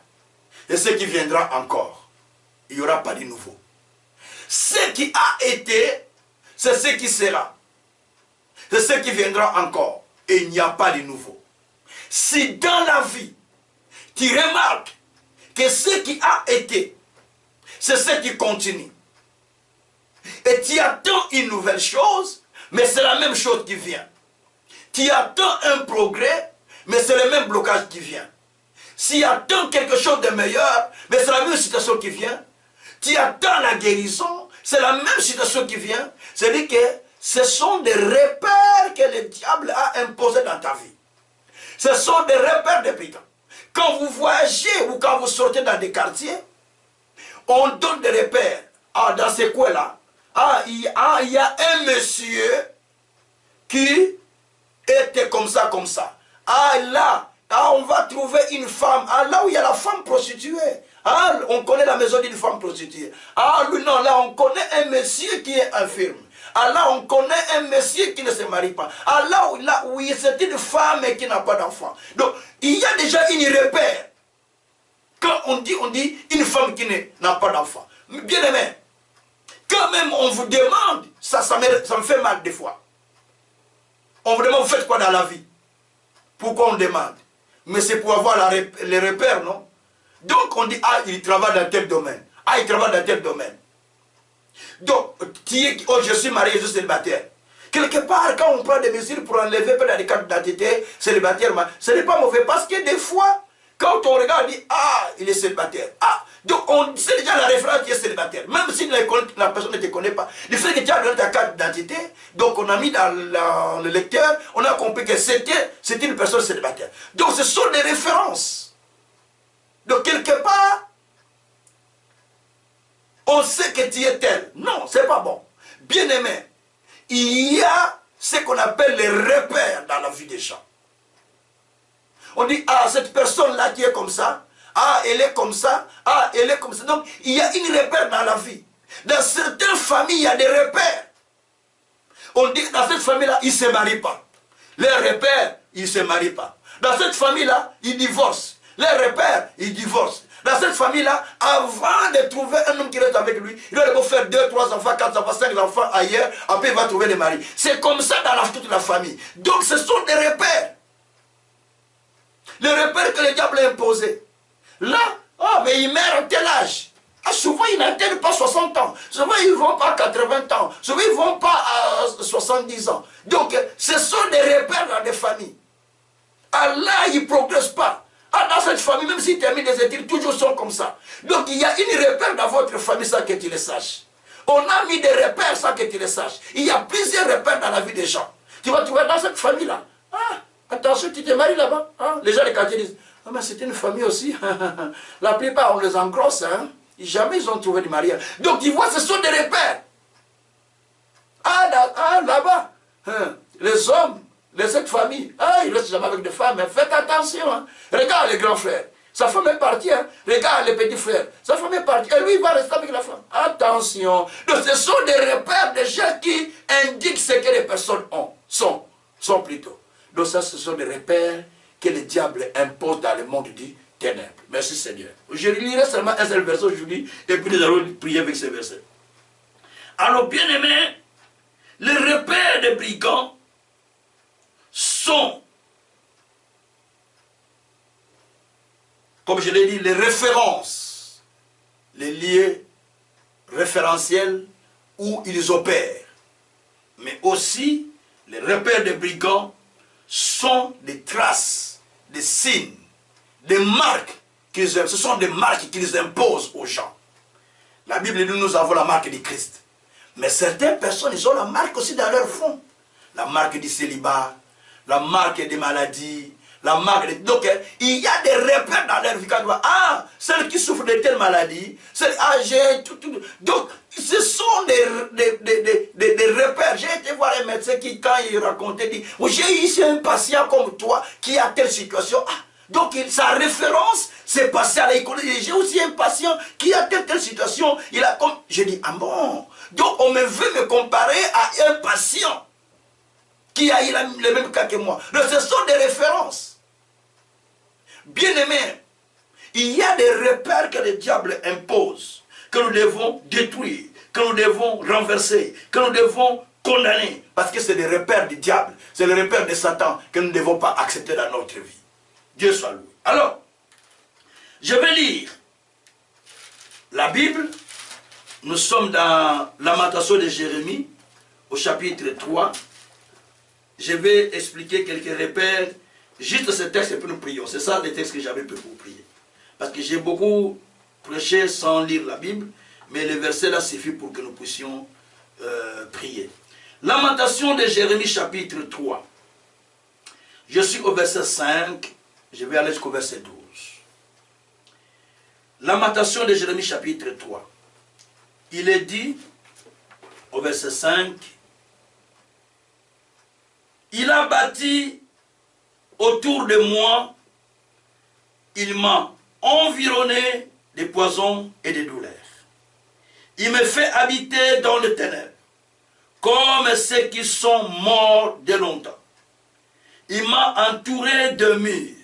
et ce qui viendra encore. Il n'y aura pas de nouveau. Ce qui a été, c'est ce qui sera, c'est ce qui viendra encore, et il n'y a pas de nouveau. Si dans la vie, tu remarques que ce qui a été, c'est ce qui continue, et tu attends une nouvelle chose, mais c'est la même chose qui vient. Tu attends un progrès, mais c'est le même blocage qui vient. Tu attends quelque chose de meilleur, mais c'est la même situation qui vient. Tu attends la guérison, c'est la même situation qui vient. C'est-à-dire que ce sont des repères que le diable a imposés dans ta vie. Ce sont des repères de brigands. Quand vous voyagez ou quand vous sortez dans des quartiers, on donne des repères. Ah, dans ces coins-là, il y a un monsieur qui était comme ça, comme ça. Ah, là, on va trouver une femme. Ah, là où il y a la femme prostituée. Ah, on connaît la maison d'une femme prostituée. Ah, lui, non, là, on connaît un monsieur qui est infirme. Ah, là, on connaît un monsieur qui ne se marie pas. Ah, là où c'est une femme qui n'a pas d'enfant. Donc, il y a déjà une repère. Quand on dit une femme qui n'a pas d'enfant. Bien aimé, quand même on vous demande, ça me fait mal des fois. On vous demande, vous faites quoi dans la vie? Pourquoi on demande? Mais c'est pour avoir les repères, non? Donc on dit, ah, il travaille dans tel domaine. Ah, il travaille dans tel domaine. Donc, oh, je suis marié, je suis célibataire. Quelque part, quand on prend des mesures pour enlever peut-être des cartes d'identité célibataire, ce n'est pas mauvais parce que des fois, quand on regarde, on dit, ah, il est célibataire. Ah, donc on sait déjà la référence qui est célibataire. Même si la personne ne te connaît pas. Le fait que tu as donné ta carte d'identité, donc on a mis dans le lecteur, on a compris que c'était une personne célibataire. Donc ce sont des références. Donc quelque part, on sait que tu es tel. Non, c'est pas bon. Bien aimé, il y a ce qu'on appelle les repères dans la vie des gens. On dit, ah, cette personne-là qui est comme ça, ah, elle est comme ça, ah, elle est comme ça. Donc, il y a une repère dans la vie. Dans certaines familles, il y a des repères. On dit, dans cette famille-là, ils ne se marient pas. Les repères, ils ne se marient pas. Dans cette famille-là, ils divorcent. Les repères, ils divorcent. Dans cette famille-là, avant de trouver un homme qui reste avec lui, il doit d'abord faire 2, 3 enfants, 4 enfants, 5 enfants ailleurs, après il va trouver des maris. C'est comme ça dans toute la famille. Donc ce sont des repères. Les repères que le diable a imposés. Là, oh, mais il meurt à tel âge. Ah, souvent, ils n'atteignent pas 60 ans. Souvent, ils ne vont pas à 80 ans. Souvent, ils ne vont pas à 70 ans. Donc, ce sont des repères dans des familles. Ah là, ils ne progressent pas. Ah, dans cette famille, même s'ils terminent des études, toujours sont comme ça. Donc, il y a une repère dans votre famille sans que tu le saches. On a mis des repères sans que tu le saches. Il y a plusieurs repères dans la vie des gens. Tu vas trouver dans cette famille-là. Ah, attention, tu te maries là-bas. Ah, les gens, les quartiers disent, ah, mais c'est une famille aussi. La plupart, on les engrosse, hein. Jamais ils ont trouvé de mariage. Donc, tu vois, ce sont des repères. Ah, là-bas, hein, les hommes de cette famille, ah, ils restent jamais avec des femmes. Mais faites attention. Hein. Regarde les grands frères. Sa femme est partie. Hein. Regarde les petits frères. Sa femme est partie. Et lui, il va rester avec la femme. Attention. Donc, ce sont des repères, des gens qui indiquent ce que les personnes sont plutôt. Donc, ça, ce sont des repères que le diable impose dans le monde du ténèbres. Merci Seigneur. Je lirai seulement un seul verset aujourd'hui et puis nous allons prier avec ce verset. Alors, bien aimés, les repères des brigands sont, comme je l'ai dit, les références, les lieux référentiels où ils opèrent. Mais aussi, les repères des brigands sont des traces, des signes, des marques qu'ils aiment. Ce sont des marques qu'ils imposent aux gens. La Bible dit, nous avons la marque du Christ. Mais certaines personnes, ils ont la marque aussi dans leur front. La marque du célibat, la marque des maladies, la marque des... Donc, il y a des repères dans leur vie. Ah, celle qui souffre de telle maladie, celle âgée, tout. Donc, ce sont des repères. J'ai été voir un médecin qui, quand il racontait, dit, oh, j'ai eu ici un patient comme toi qui a telle situation. Ah, donc, sa référence, c'est passé à l'écologie. J'ai aussi un patient qui a telle situation. Il a comme... Je dis, ah bon? Donc, on me veut me comparer à un patient qui a eu le même cas que moi. Donc, ce sont des références. Bien aimés, il y a des repères que le diable impose, que nous devons détruire, que nous devons renverser, que nous devons condamner. Parce que c'est des repères du diable, c'est les repères de Satan que nous ne devons pas accepter dans notre vie. Dieu soit loué. Alors, je vais lire la Bible. Nous sommes dans Lamentation de Jérémie, au chapitre 3. Je vais expliquer quelques repères. Juste ce texte et puis nous prions. C'est ça le texte que j'avais pour vous prier. Parce que j'ai beaucoup prêché sans lire la Bible, mais le verset là suffit pour que nous puissions prier. Lamentation de Jérémie chapitre 3. Je suis au verset 5, je vais aller jusqu'au verset 12. Lamentation de Jérémie chapitre 3. Il est dit au verset 5, il a bâti autour de moi, il m'a environné de poisons et de douleurs. Il me fait habiter dans le ténèbres, comme ceux qui sont morts de longtemps. Il m'a entouré de murs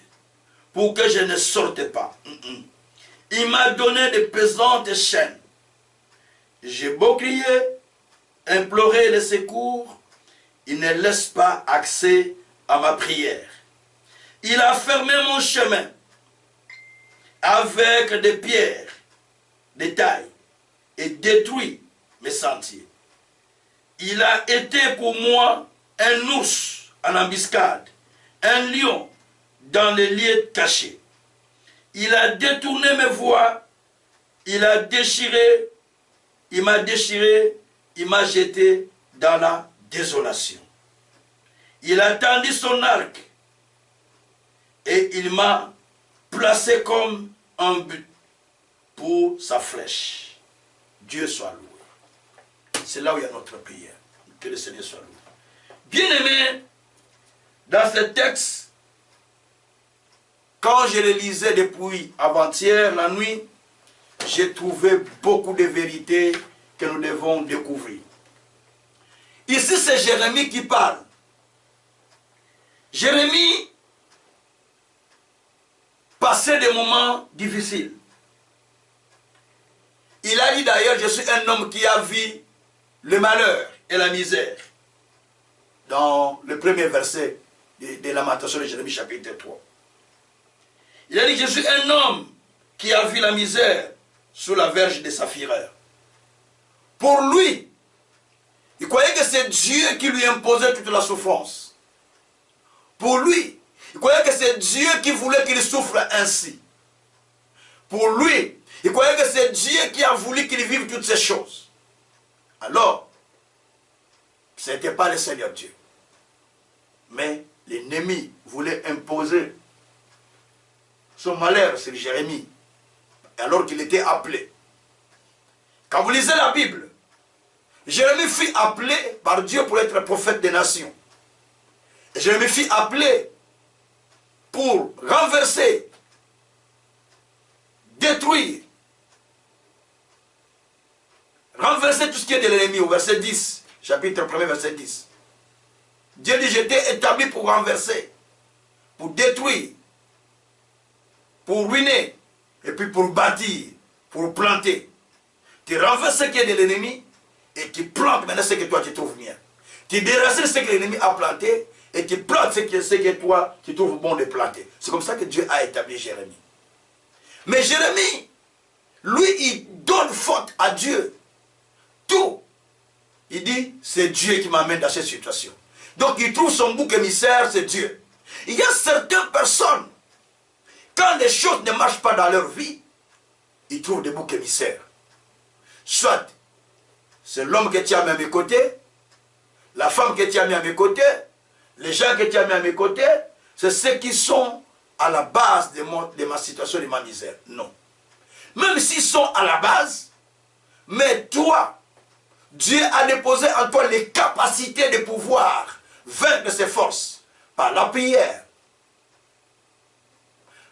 pour que je ne sorte pas. Il m'a donné de pesantes chaînes. J'ai beau crier, implorer le secours, il ne laisse pas accès à ma prière. Il a fermé mon chemin avec des pierres de taille et détruit mes sentiers. Il a été pour moi un ours en embuscade, un lion dans les lieux cachés. Il a détourné mes voies, il m'a déchiré, il m'a jeté dans la désolation. Il a tendu son arc et il m'a placé comme un but pour sa flèche. Dieu soit loué. C'est là où il y a notre prière. Que le Seigneur soit loué. Bien-aimé, dans ce texte, quand je le lisais depuis avant-hier, la nuit, j'ai trouvé beaucoup de vérités que nous devons découvrir. Ici, c'est Jérémie qui parle. Jérémie passait des moments difficiles. Il a dit d'ailleurs, je suis un homme qui a vu le malheur et la misère. Dans le premier verset de Lamentation de Jérémie chapitre 3. Il a dit, je suis un homme qui a vu la misère sous la verge de sa fureur. Pour lui, il croyait que c'est Dieu qui lui imposait toute la souffrance. Pour lui, il croyait que c'est Dieu qui voulait qu'il souffre ainsi. Pour lui, il croyait que c'est Dieu qui a voulu qu'il vive toutes ces choses. Alors, ce n'était pas le Seigneur Dieu. Mais l'ennemi voulait imposer son malheur sur Jérémie, alors qu'il était appelé. Quand vous lisez la Bible, Jérémie fut appelé par Dieu pour être prophète des nations. Et Jérémie fut appelé pour renverser, détruire, renverser tout ce qui est de l'ennemi, au verset 10, chapitre 1er, verset 10. Dieu dit, j'étais établi pour renverser, pour détruire, pour ruiner, et puis pour bâtir, pour planter. Tu renverses ce qui est de l'ennemi, et tu plantes maintenant ce que toi tu trouves bien. Tu déracines ce que l'ennemi a planté, et tu plantes ce que toi tu trouves bon de planter. C'est comme ça que Dieu a établi Jérémie. Mais Jérémie, lui, il donne faute à Dieu. Tout. Il dit, c'est Dieu qui m'amène dans cette situation. Donc il trouve son bouc émissaire, c'est Dieu. Il y a certaines personnes, quand les choses ne marchent pas dans leur vie, ils trouvent des boucs émissaires. Soit c'est l'homme que tu as mis à mes côtés, la femme que tu as mis à mes côtés, les gens que tu as mis à mes côtés, c'est ceux qui sont à la base de ma situation, de ma misère. Non. Même s'ils sont à la base, mais toi, Dieu a déposé en toi les capacités de pouvoir vaincre ses forces par la prière,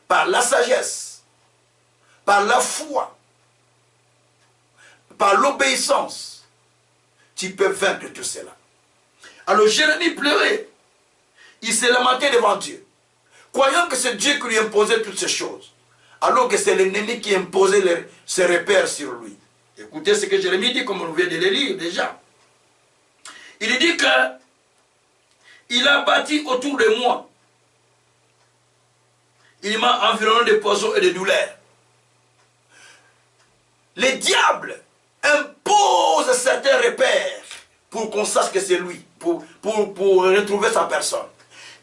par la sagesse, par la foi, par l'obéissance. Tu peux vaincre tout cela. Alors Jérémie pleurait. Il s'est lamenté devant Dieu, croyant que c'est Dieu qui lui imposait toutes ces choses, alors que c'est l'ennemi qui imposait ses repères sur lui. Écoutez ce que Jérémie dit, comme on vient de le lire déjà. Il dit que il a bâti autour de moi. Il m'a environné de poisons et de douleurs. Les diables imposent certains repères pour qu'on sache que c'est lui, pour retrouver sa personne.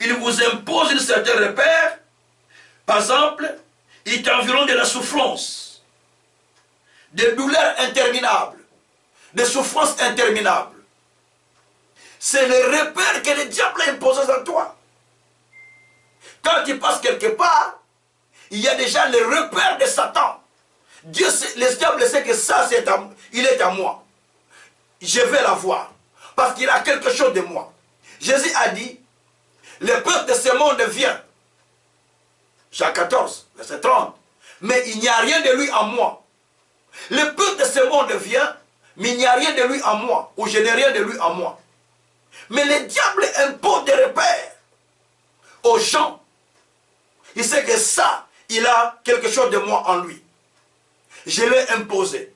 Il vous impose un certain repère. Par exemple, il t'environne de la souffrance, des douleurs interminables, des souffrances interminables. C'est le repère que le diable a imposé en toi. Quand tu passes quelque part, il y a déjà le repère de Satan. Dieu, le diable sait que ça, il est à moi. Je vais l'avoir. Parce qu'il a quelque chose de moi. Jésus a dit, le peuple de ce monde vient. Jacques 14, verset 30. Mais il n'y a rien de lui en moi. Le peuple de ce monde vient, mais il n'y a rien de lui en moi. Ou je n'ai rien de lui en moi. Mais le diable impose des repères aux gens. Il sait que ça, il a quelque chose de moi en lui. Je l'ai imposé.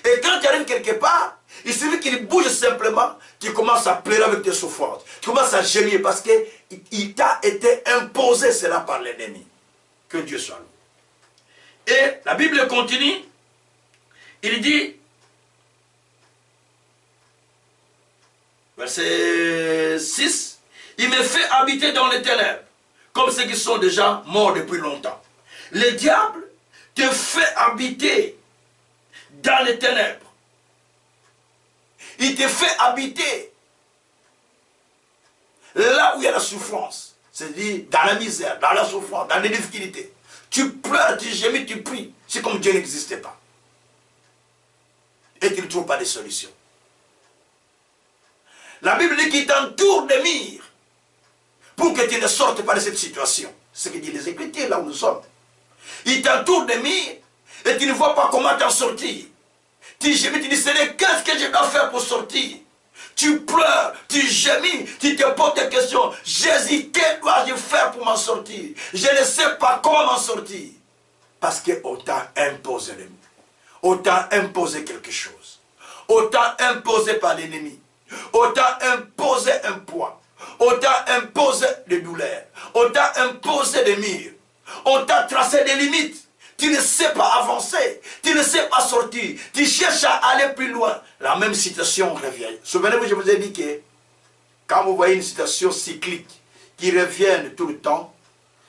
Et quand tu arrives quelque part, il suffit qu'il bouge simplement, tu commences à pleurer avec tes souffrances. Tu commences à gémir parce qu'il t'a été imposé cela par l'ennemi. Que Dieu soit loué. Et la Bible continue. Il dit, verset 6, il me fait habiter dans les ténèbres, comme ceux qui sont déjà morts depuis longtemps. Le diable te fait habiter dans les ténèbres. Il te fait habiter là où il y a la souffrance. C'est-à-dire dans la misère, dans la souffrance, dans les difficultés. Tu pleures, tu gémis, tu pries. C'est comme Dieu n'existait pas. Et qu'il ne trouve pas de solution. La Bible dit qu'il t'entoure de murs pour que tu ne sortes pas de cette situation. C'est ce que dit les Écritures là où nous sommes. Il t'entoure de murs et tu ne vois pas comment t'en sortir. Tu gémis, tu dis, Seigneur, qu'est-ce que je dois faire pour sortir? Tu pleures, tu gémis, tu te poses des questions. Jésus, que dois-je faire pour m'en sortir? Je ne sais pas comment m'en sortir. Parce qu'on t'a imposé le mur. autant imposer quelque chose. Autant imposer par l'ennemi. Autant imposer un poids. Autant imposer des douleurs. Autant imposer des murs. Autant tracer des limites. Tu ne sais pas avancer. Tu ne sais pas sortir. Tu cherches à aller plus loin. La même situation revient. Souvenez-vous, je vous ai dit que quand vous voyez une situation cyclique qui revient tout le temps,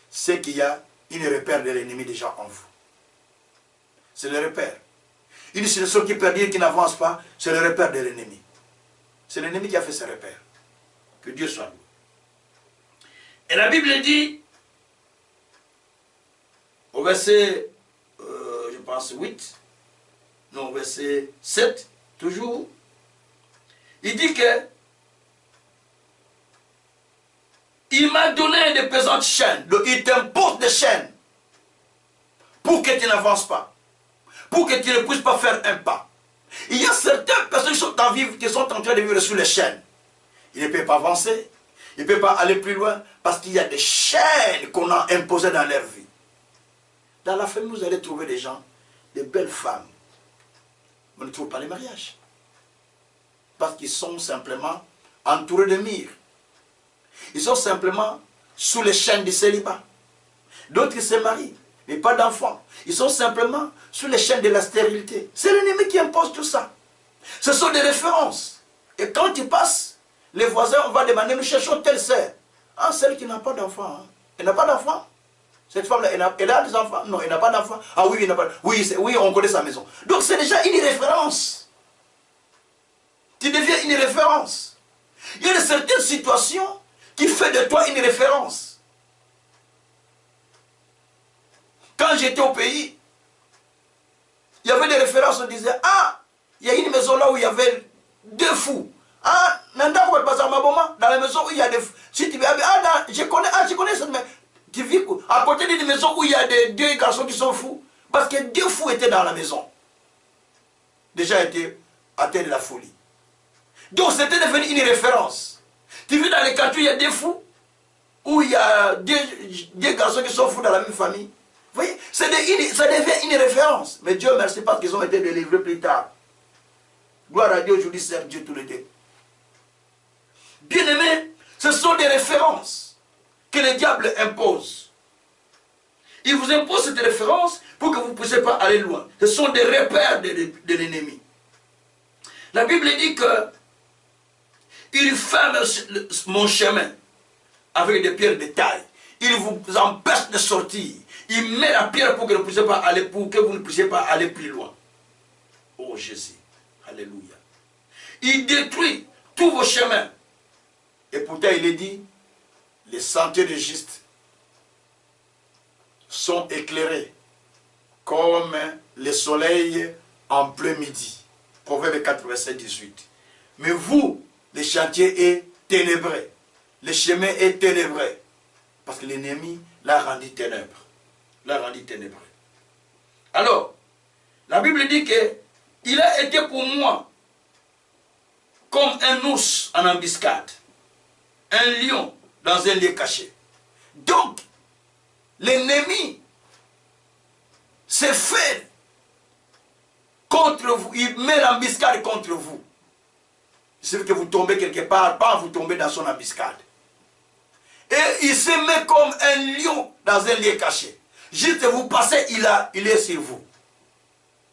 c'est qu'il y a une repère de l'ennemi déjà en vous. C'est le repère. Une situation qui perdure, qui n'avance pas, c'est le repère de l'ennemi. C'est l'ennemi qui a fait ce repère. Que Dieu soit loué. Et la Bible dit, au verset, je pense 8, non, au verset 7, toujours, il dit que il m'a donné de pesantes chaînes. Donc il t'impose des chaînes pour que tu n'avances pas, pour que tu ne puisses pas faire un pas. Il y a certaines personnes qui sont en train de vivre sous les chaînes. Ils ne peuvent pas avancer, ils ne peuvent pas aller plus loin parce qu'il y a des chaînes qu'on a imposées dans leur vie. Dans la famille, vous allez trouver des gens, des belles femmes. Vous ne trouvez pas les mariages. Parce qu'ils sont simplement entourés de murs. Ils sont simplement sous les chaînes du célibat. D'autres se marient, mais pas d'enfants. Ils sont simplement sous les chaînes de la stérilité. C'est l'ennemi qui impose tout ça. Ce sont des références. Et quand tu passes, les voisins, on va demander, nous cherchons telle sœur. Ah, celle qui n'a pas d'enfant. Hein. Elle n'a pas d'enfant. Cette femme-là, elle a des enfants? Non, elle n'a pas d'enfants. Ah oui, elle n'a pas. Oui, on connaît sa maison. Donc c'est déjà une référence. Tu deviens une référence. Il y a certaines situations qui font de toi une référence. Quand j'étais au pays, il y avait des références, on disait, ah, il y a une maison là où il y avait 2 fous. Ah, dans la maison où il y a des fous. Si tu veux, je connais cette maison. Tu vis à côté d'une maison où il y a 2 garçons qui sont fous. Parce que 2 fous étaient dans la maison. Déjà étaient atteints de la folie. Donc c'était devenu une référence. Tu vis dans les quartiers où il y a 2 fous, où il y a 2 garçons qui sont fous dans la même famille. Vous voyez, ça devient une référence. Mais Dieu merci parce qu'ils ont été délivrés plus tard. Gloire à Dieu, aujourd'hui serve Dieu tous les deux. Bien aimé, ce sont des références que le diable impose. Il vous impose cette référence pour que vous ne puissiez pas aller loin. Ce sont des repères de l'ennemi. La Bible dit que il ferme mon chemin avec des pierres de taille. Il vous empêche de sortir. Il met la pierre pour que vous ne puissiez pas aller plus loin. Oh Jésus, alléluia. Il détruit tous vos chemins. Et pourtant il est dit, les sentiers de juste sont éclairés comme le soleil en plein midi. Proverbe 4, verset 18. Mais vous, le chantier est ténébreux. Le chemin est ténébreux. Parce que l'ennemi l'a rendu ténèbre. L'a rendu ténébreux. Alors, la Bible dit que il a été pour moi comme un ours en embuscade. Un lion dans un lieu caché. Donc, l'ennemi s'est fait contre vous. Il met l'embuscade contre vous. Il suffit que vous tombez quelque part, pas vous tombez dans son embuscade. Et il se met comme un lion dans un lieu caché. Juste vous passez, il est sur vous.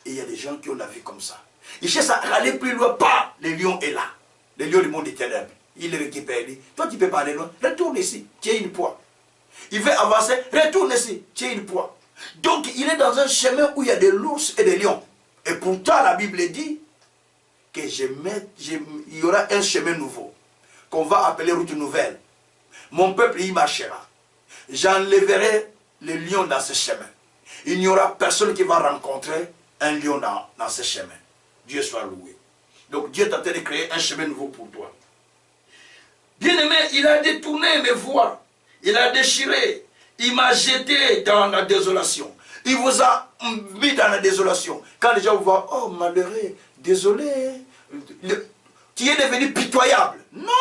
Et il y a des gens qui ont la vie comme ça. Ils cherchent à aller plus loin. Pas, le lion est là. Le lion du monde est ténèbre. Il le récupère. Il dit, toi tu ne peux pas aller loin. Retourne ici, tu as une poids. Il veut avancer, retourne ici, tu as une poids. Donc il est dans un chemin où il y a des ours et des lions. Et pourtant la Bible dit que il y aura un chemin nouveau. Qu'on va appeler route nouvelle. Mon peuple y marchera. J'enlèverai le lion dans ce chemin. Il n'y aura personne qui va rencontrer un lion dans ce chemin. Dieu soit loué. Donc Dieu est en train de créer un chemin nouveau pour toi. Bien-aimé, il a détourné mes voies. Il a déchiré. Il m'a jeté dans la désolation. Il vous a mis dans la désolation. Quand les gens vous voient, oh malheureux, désolé. Tu es devenu pitoyable. Non,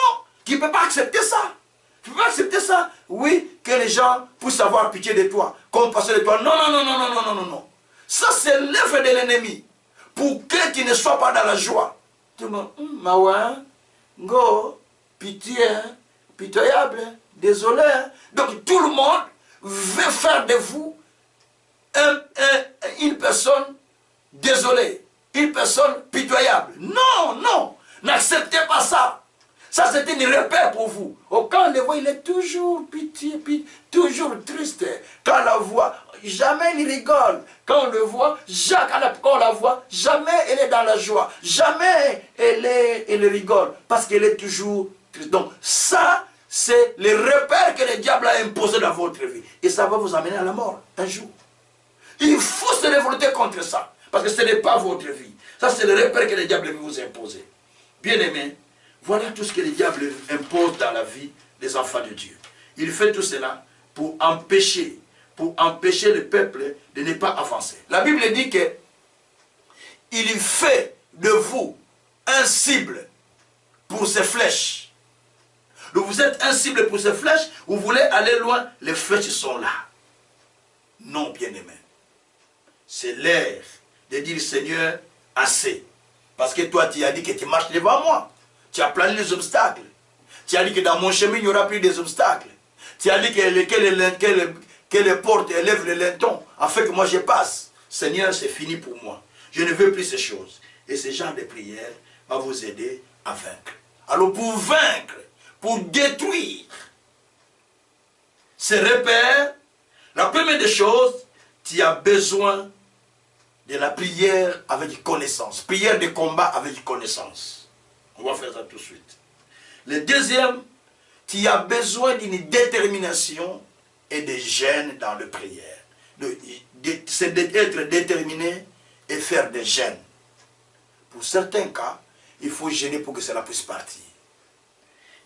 tu ne peux pas accepter ça. Tu ne peux pas accepter ça. Oui, que les gens puissent avoir pitié de toi, compasser de toi. Non, non, non, non, non, non, non, non. Ça, c'est l'œuvre de l'ennemi. pour que tu ne sois pas dans la joie. Tout le monde, mawa, go, pitié, pitoyable, désolé. Donc tout le monde veut faire de vous une personne désolée, une personne pitoyable. Non, non, n'acceptez pas ça. Ça, c'est une repère pour vous. Quand on le voit, il est toujours pitié, toujours triste. Quand on la voit, jamais il rigole. Quand on le voit, quand on la voit, jamais elle est dans la joie. Jamais elle rigole. Parce qu'elle est toujours triste. Donc, ça, c'est le repère que le diable a imposé dans votre vie. Et ça va vous amener à la mort, un jour. Il faut se révolter contre ça. Parce que ce n'est pas votre vie. Ça, c'est le repère que le diable veut vous imposer. Bien-aimés, voilà tout ce que le diable impose dans la vie des enfants de Dieu. Il fait tout cela pour empêcher le peuple de ne pas avancer. La Bible dit que il fait de vous un cible pour ses flèches. Donc vous êtes un cible pour ses flèches, vous voulez aller loin, les flèches sont là. Non, bien-aimé. C'est l'heure de dire, Seigneur, assez. Parce que toi, tu as dit que tu marches devant moi. Tu as plané les obstacles. Tu as dit que dans mon chemin, il n'y aura plus des obstacles. Tu as dit que les portes élèvent le linton afin que moi je passe. Seigneur, c'est fini pour moi. Je ne veux plus ces choses. Et ce genre de prière va vous aider à vaincre. Alors pour vaincre, pour détruire ces repères, la première des choses, tu as besoin de la prière avec connaissance. Prière de combat avec connaissance. On va faire ça tout de suite. Le deuxième, tu as besoin d'une détermination et de gêne dans la prière. C'est d'être déterminé et faire des gênes. Pour certains cas, il faut gêner pour que cela puisse partir.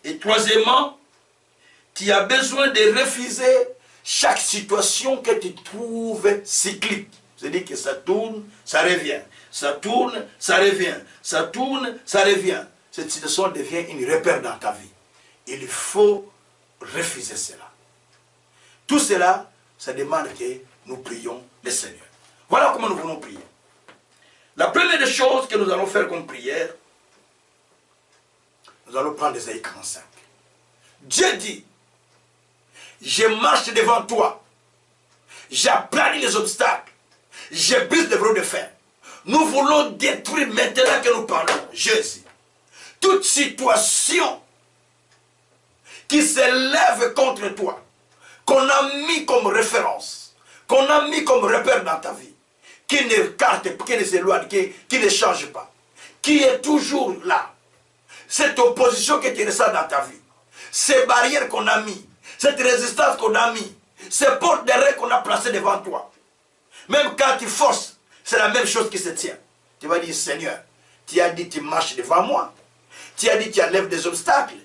Et troisièmement, tu as besoin de refuser chaque situation que tu trouves cyclique. C'est-à-dire que ça tourne, ça revient. Ça tourne, ça revient. Ça tourne, ça revient. Cette situation devient une repère dans ta vie. Il faut refuser cela. Tout cela, ça demande que nous prions le Seigneur. Voilà comment nous voulons prier. La première des choses que nous allons faire comme prière, nous allons prendre Ésaïe 45. Dieu dit, je marche devant toi, j'aplane les obstacles, je brise les verrous de fer. Nous voulons détruire maintenant que nous parlons, Jésus, toute situation qui s'élève contre toi, qu'on a mis comme référence, qu'on a mis comme repère dans ta vie, qui ne carte, qui ne s'éloigne, qui ne change pas, qui est toujours là. Cette opposition que tu ressens dans ta vie, ces barrières qu'on a mis, cette résistance qu'on a mis, ces portes d'arrêt qu'on a placées devant toi. Même quand tu forces, c'est la même chose qui se tient. Tu vas dire, Seigneur, tu as dit tu marches devant moi. Tu as dit tu enlèves des obstacles.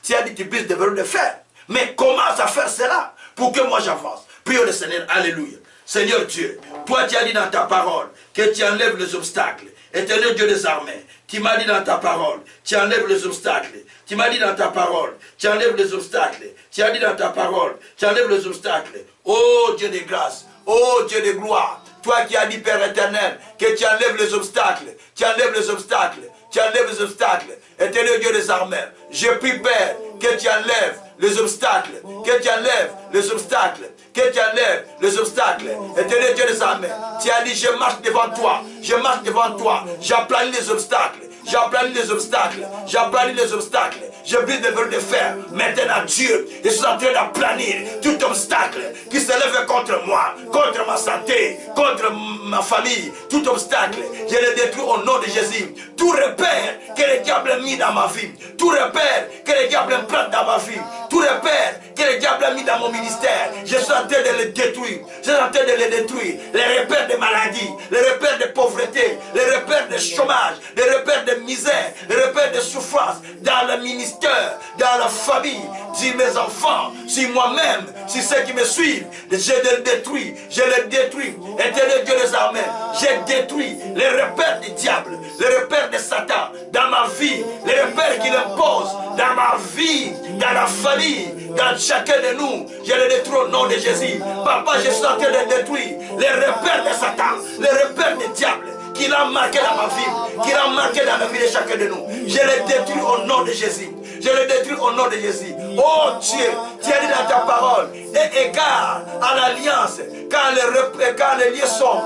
Tu as dit tu brises des verrous de fer. Mais commence à faire cela pour que moi j'avance. Prions le Seigneur, alléluia. Seigneur Dieu, toi tu as dit dans ta parole que tu enlèves les obstacles. Éternel Dieu des armées, tu m'as dit dans ta parole, tu enlèves les obstacles. Tu m'as dit dans ta parole, tu enlèves les obstacles. Tu as dit dans ta parole, tu enlèves les obstacles. Oh Dieu de grâce, oh Dieu de gloire, toi qui as dit Père éternel, que tu enlèves les obstacles, tu enlèves les obstacles, tu enlèves les obstacles. Éternel Dieu des armées, je prie Père, que tu enlèves les obstacles, que tu enlèves les obstacles, que tu enlèves les obstacles. Éternel Dieu des armées, tu as dit je marche devant toi, je marche devant toi, j'aplanis les obstacles. J'aplanis les obstacles, j'aplanis les obstacles, je brise des verrous de fer. Maintenant Dieu, je suis en train d'aplanir tout obstacle qui se lève contre moi, contre ma santé, contre ma famille, tout obstacle, je le détruis au nom de Jésus. Tout repère que le diable a mis dans ma vie, tout repère que le diable implante dans ma vie, tout repère que le diable a mis dans mon ministère, je suis en train de le détruire, je suis en train de le détruire. Les repères de maladie, les repères de pauvreté, les repères de chômage, les repères de misère, les repères de souffrance dans le ministère, dans la famille, si mes enfants, si moi-même, si ceux qui me suivent, je les détruis, je les détruis. Éternel Dieu des armées, j'ai détruit les repères du diable, les repères de Satan dans ma vie, les repères qu'il impose dans ma vie, dans la famille, dans chacun de nous. Je les détruis au nom de Jésus. Papa, je suis en train de détruire les repères de Satan, les repères du diable qu'il a marqué dans ma vie, qu'il a marqué dans la vie de chacun de nous. Je les détruis au nom de Jésus. Je les détruis au nom de Jésus. Oh Dieu, tu as dit dans ta parole, et égard à l'alliance, quand les lieux sont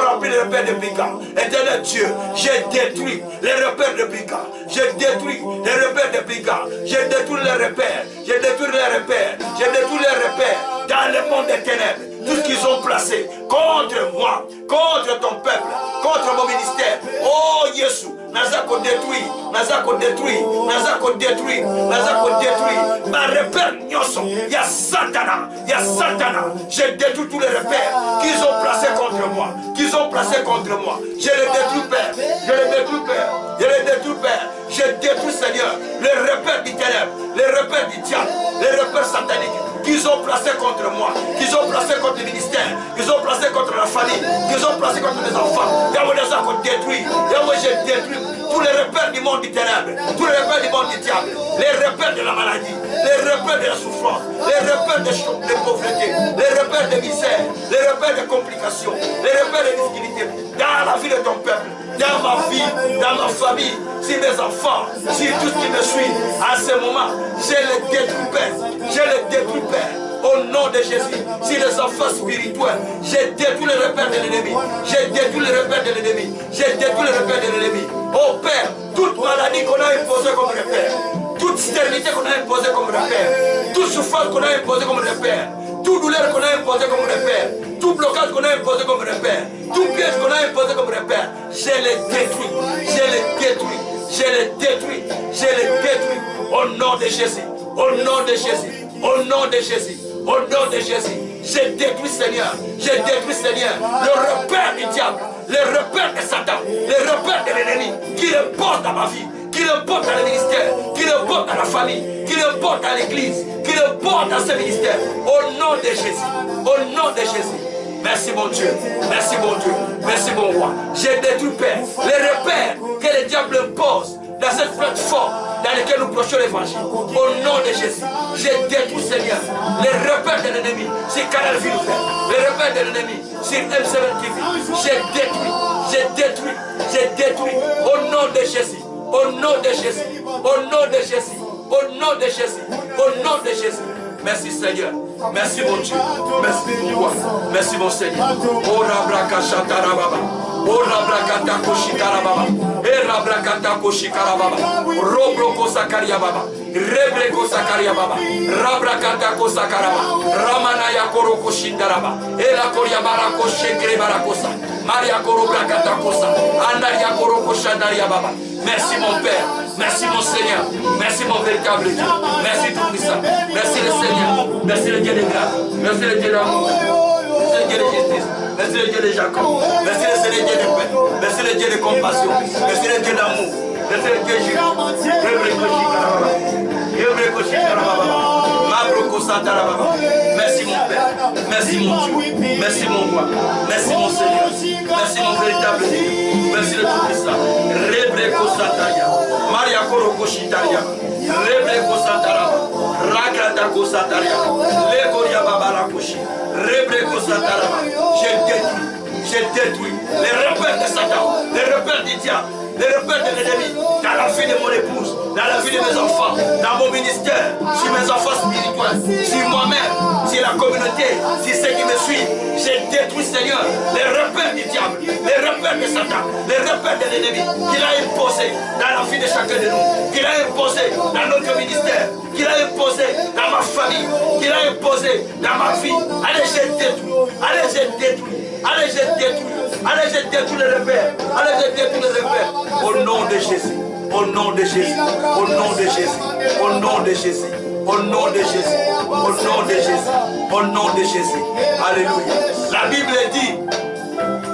remplis de repères de brigands. Éternel Dieu, j'ai détruit les repères de brigands. J'ai détruit les repères de brigands. J'ai détruit les repères. J'ai détruit les repères. J'ai détruit les repères dans le monde des ténèbres. Tout ce qu'ils ont placé contre moi, contre ton peuple, contre mon ministère. Oh Jésus, Nazako détruit, Nazako détruit, Nazako détruit, Nazako détruit. Ma repère nyoso, il y a Satana, il y a Satana. J'ai détruit tous les repères qu'ils ont placés contre moi, qu'ils ont placés contre moi. Je les détruis, Père, je les détruis, Père, je les détruis, Père. Je détruis, Seigneur, les repères du ténèbre, les repères du diable, les repères sataniques qu'ils ont placés contre moi, qu'ils ont placés contre le ministère, qu'ils ont placés contre la famille, qu'ils ont placés contre les enfants. Yahweh les a détruits. Yahweh, j'ai détruit tous les repères du monde du ténèbre, tous les repères du monde du diable, les repères de la maladie, les repères de la souffrance, les repères de pauvreté, les repères de misère, les repères de complications, les repères de difficultés dans la vie de ton peuple, dans ma vie, dans ma famille, si mes enfants, si tout ce qui me suit à ce moment, je les détruis, Père, je les détruis, Père. Au nom de Jésus, si les enfants spirituels, j'ai détruit les repères de l'ennemi, j'ai détruit les repères de l'ennemi, j'ai détruit les repères de l'ennemi. Oh Père, toute maladie qu'on a imposée comme repère, toute stérilité qu'on a imposée comme repère, toute souffrance qu'on a imposée comme repère, toute douleur qu'on a imposée comme repère, tout blocage qu'on a imposé comme repère, tout piège qu'on a imposé comme repère, je les détruis, je les détruis, je les détruis, je les détruis. Au nom de Jésus, au nom de Jésus, au nom de Jésus. Au nom de Jésus, j'ai détruit, Seigneur, j'ai détruit, Seigneur, le repère du diable, les repères de Satan, les repères de l'ennemi, qui le porte dans ma vie, qui le porte dans le ministère, qui le porte dans la famille, qui le porte dans l'église, qui le porte dans ce ministère. Au nom de Jésus, au nom de Jésus. Merci mon Dieu, merci mon Dieu, merci mon roi. J'ai détruit, Père, les repères que le diable impose dans cette plateforme dans laquelle nous prêchons l'évangile. Au nom de Jésus, j'ai détruit, Seigneur, les repères de l'ennemi sur Canal Ville, les repères de l'ennemi sur M7 TV. J'ai détruit, j'ai détruit, j'ai détruit. Au nom de Jésus, au nom de Jésus, au nom de Jésus, au nom de Jésus, au nom de Jésus. Merci Seigneur, merci mon Dieu, merci mon roi, merci mon Seigneur. Oh Rabraka Shatarababa, oh Rabrakata Koshikarababa, et Rabrakata Koshikarababa, Robroko Sakaria Baba, Rebreko Sakaria Baba, Rabrakata Kosakaraba, Ramanaya Koroko Shindaraba, et la Koriabara Koshekre Barakosa, Maria Korobrakata Kosa, Andaria Koroko Shandaria Baba. Merci mon Père, merci mon Seigneur, merci mon véritable Dieu, merci tout-puissant, merci le Seigneur, merci le Dieu de grâce, merci le Dieu d'amour, merci le Dieu de justice, merci le Dieu de Jacob, merci le Seigneur Dieu de paix, merci le Dieu de compassion, merci le Dieu d'amour, merci le Dieu juste, merci mon Père, merci mon Dieu, merci mon roi, merci mon Seigneur, merci mon véritable Dieu, merci le tout-puissant. Rebreko Sataria, Maria Koroko Shitaria, Rebreko Sataraba, Rakatako Sataria, Legoria Babarakoshi, Rebreko Sataraba. J'ai détruit les repères de Satan, les repères du diable, les repères de l'ennemi, dans la vie de mon épouse, dans la vie de mes enfants, dans mon ministère, sur mes enfants spirituels, sur moi-même, sur la communauté, sur ceux qui me suivent. J'ai détruit, Seigneur, les repères du diable, les repères de Satan, les repères de l'ennemi, qu'il a imposé dans la vie de chacun de nous, qu'il a imposé dans notre ministère, qu'il a imposé dans ma famille, qu'il a imposé dans ma vie. Allez, j'ai détruit, allez, j'ai détruit, allez, j'ai détruit. Allez, j'ai détruit les repères. Allez, j'ai détruit les repères. Au nom de Jésus. Au nom de Jésus. Au nom de Jésus. Au nom de Jésus. Au nom de Jésus. Au nom de Jésus. Au nom de Jésus. Alléluia. La Bible dit,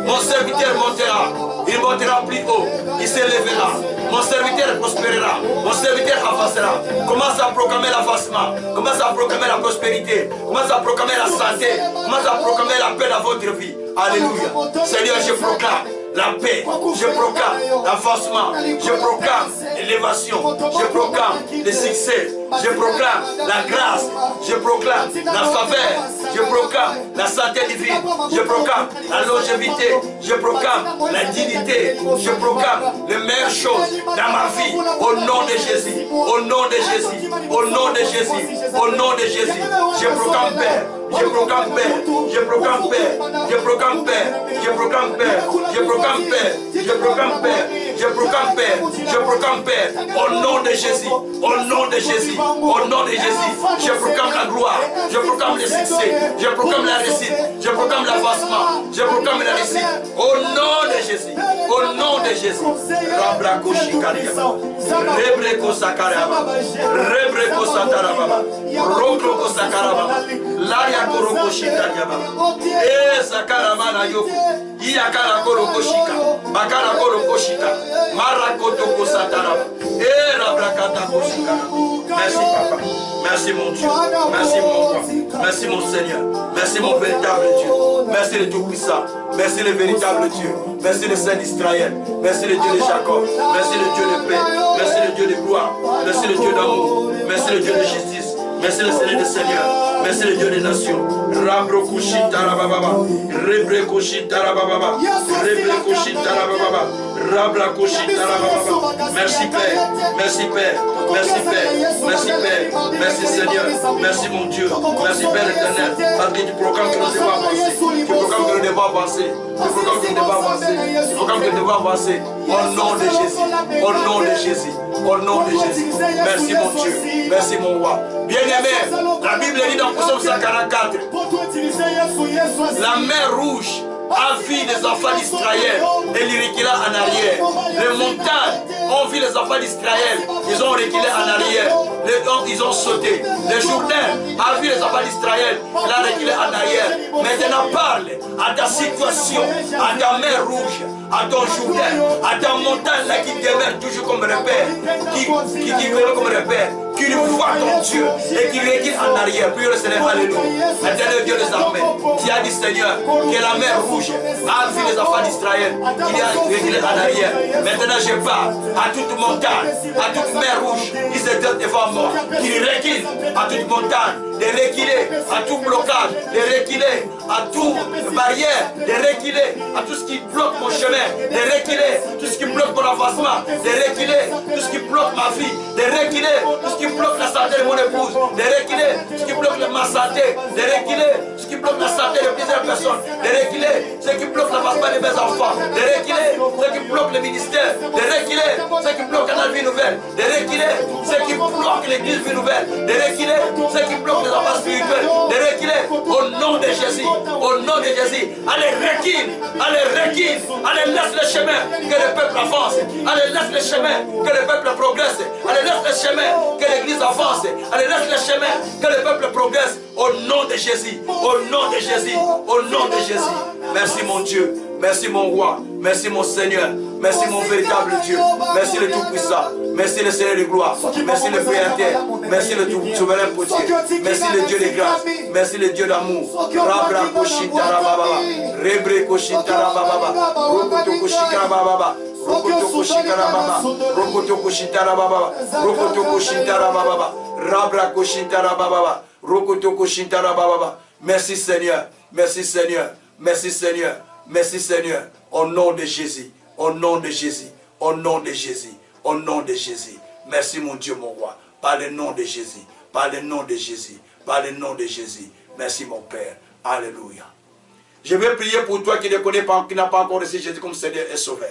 mon serviteur montera. Il montera plus haut. Il s'élèvera. Mon serviteur prospérera. Mon serviteur avancera. Commence à proclamer l'avancement. Commence à proclamer la prospérité. Commence à proclamer la santé. Commence à proclamer la paix dans votre vie. Alléluia. Seigneur, je proclame la paix, je proclame l'avancement, je proclame l'élévation, je proclame le succès, je proclame la grâce, je proclame la faveur, je proclame la santé divine, je proclame la longévité, je proclame la dignité, je proclame les meilleures choses dans ma vie, au nom de Jésus, au nom de Jésus, au nom de Jésus, au nom de Jésus, je proclame Père. Je proclame paix, je proclame paix, je proclame paix, je proclame paix, je proclame paix, je proclame paix, je proclame paix, je proclame paix, au nom de Jésus, au nom de Jésus, au nom de Jésus, je proclame la gloire, je proclame le succès, je proclame la réussite, je proclame l'avancement, je proclame la réussite, au nom de Jésus, au nom de Jésus. Rabrako Shikariaba, Rebreko Sakaraba, Rebreko Satarababa, Robroko Sakaraba, Laria Koroko Shikariaba, Sakaramana Yoko, Iakara Koroko Shika, Bakara Koroko Shika, Marakotoko Sataraba, Rabrakata Koshika. Merci Papa, merci mon Dieu, merci mon roi, merci mon Seigneur, merci mon véritable Dieu, merci le Tout-Puissant, merci le véritable Dieu, merci le Saint d'Israël, merci le Dieu de Jacob, merci le Dieu de paix, merci le Dieu de gloire, merci le Dieu d'amour, merci le Dieu de justice, merci le Seigneur des Seigneurs, merci le Dieu des nations. Rabrokushi Tarababa, Rebrekushi Tarababa, Rebrekushi Tarababa, Rabrakushi Tarababa. Merci Père, merci Père, merci Père, merci Père, merci Seigneur, merci mon Dieu, merci Père éternel, parce que tu proclames que nous devons avancer, tu proclames que nous devons avancer, tu proclames que nous devons avancer, tu proclames que nous devons avancer, au nom de Jésus, au nom de Jésus, au nom de Jésus. Merci mon Dieu, merci mon roi. Bien-aimé, la Bible dit dans Psaume 144, la mer rouge a vu les enfants d'Israël et les reculés en arrière. Les montagnes ont vu les enfants d'Israël, ils ont reculé en arrière. Ils ont sauté. Le Jourdain a vu les enfants d'Israël, il a reculé en arrière. Maintenant parle à ta situation, à ta mer rouge, à ton Jourdain, à ta montagne là qui demeure toujours comme repère, qui demeure comme repère, qui voit ton Dieu et qui recule en arrière. Puis le Seigneur, alléluia. Éternel Dieu des armées, qui a dit Seigneur, que la mer rouge a vu les enfants d'Israël, qui a reculé en arrière. Maintenant je parle à toute montagne, à toute mer rouge qui se tient devant moi, qui recule à toute montagne, de reculer à tout blocage, de reculer à toute barrière, de reculer à tout ce qui bloque mon chemin, de reculer tout ce qui bloque mon avancement, de reculer tout ce qui bloque ma vie, de reculer tout ce qui bloque la santé de mon épouse, de reculer tout ce qui bloque ma santé, de reculer tout ce qui bloque la santé de plusieurs personnes, de reculer ce qui bloque l'avancement de mes enfants, de reculer ce qui bloque le ministère, de reculer ce qui bloque la vie nouvelle, de reculer ce qui bloque l'église vie nouvelle, de reculer ce qui bloque les enfants spirituels, de reculer au nom de Jésus, au nom de Jésus. Allez, recule, allez, laisse le chemin que le peuple avance, allez, laisse le chemin que le peuple progresse, allez, laisse le chemin que l'église avance, allez, laisse le chemin que le peuple progresse, au nom de Jésus, au nom de Jésus, au nom de Jésus. Merci mon Dieu, merci mon roi, merci mon Seigneur, merci mon véritable Dieu, merci le Tout-Puissant, merci le Seigneur de gloire, merci le Créateur, merci le Tout-Souverain Potier, merci le Dieu de grâce, merci le Dieu d'amour. Rabra Koshitara Baba, Rebre Koshitara Baba, Rokoto Koshitara Baba, Rokoto Koshitara Baba, Rokoto Koshitara Baba, Rokoto Koshitara Baba, Rabra Koshitara Baba, Rokoto Koshitara Baba. Merci Seigneur, merci Seigneur, merci Seigneur, merci Seigneur, au nom de Jésus, au nom de Jésus, au nom de Jésus, au nom de Jésus. Merci mon Dieu, mon roi, par le nom de Jésus, par le nom de Jésus, par le nom de Jésus. Merci mon Père, alléluia. Je vais prier pour toi qui ne connais pas, qui n'a pas encore reçu Jésus comme Seigneur et Sauveur.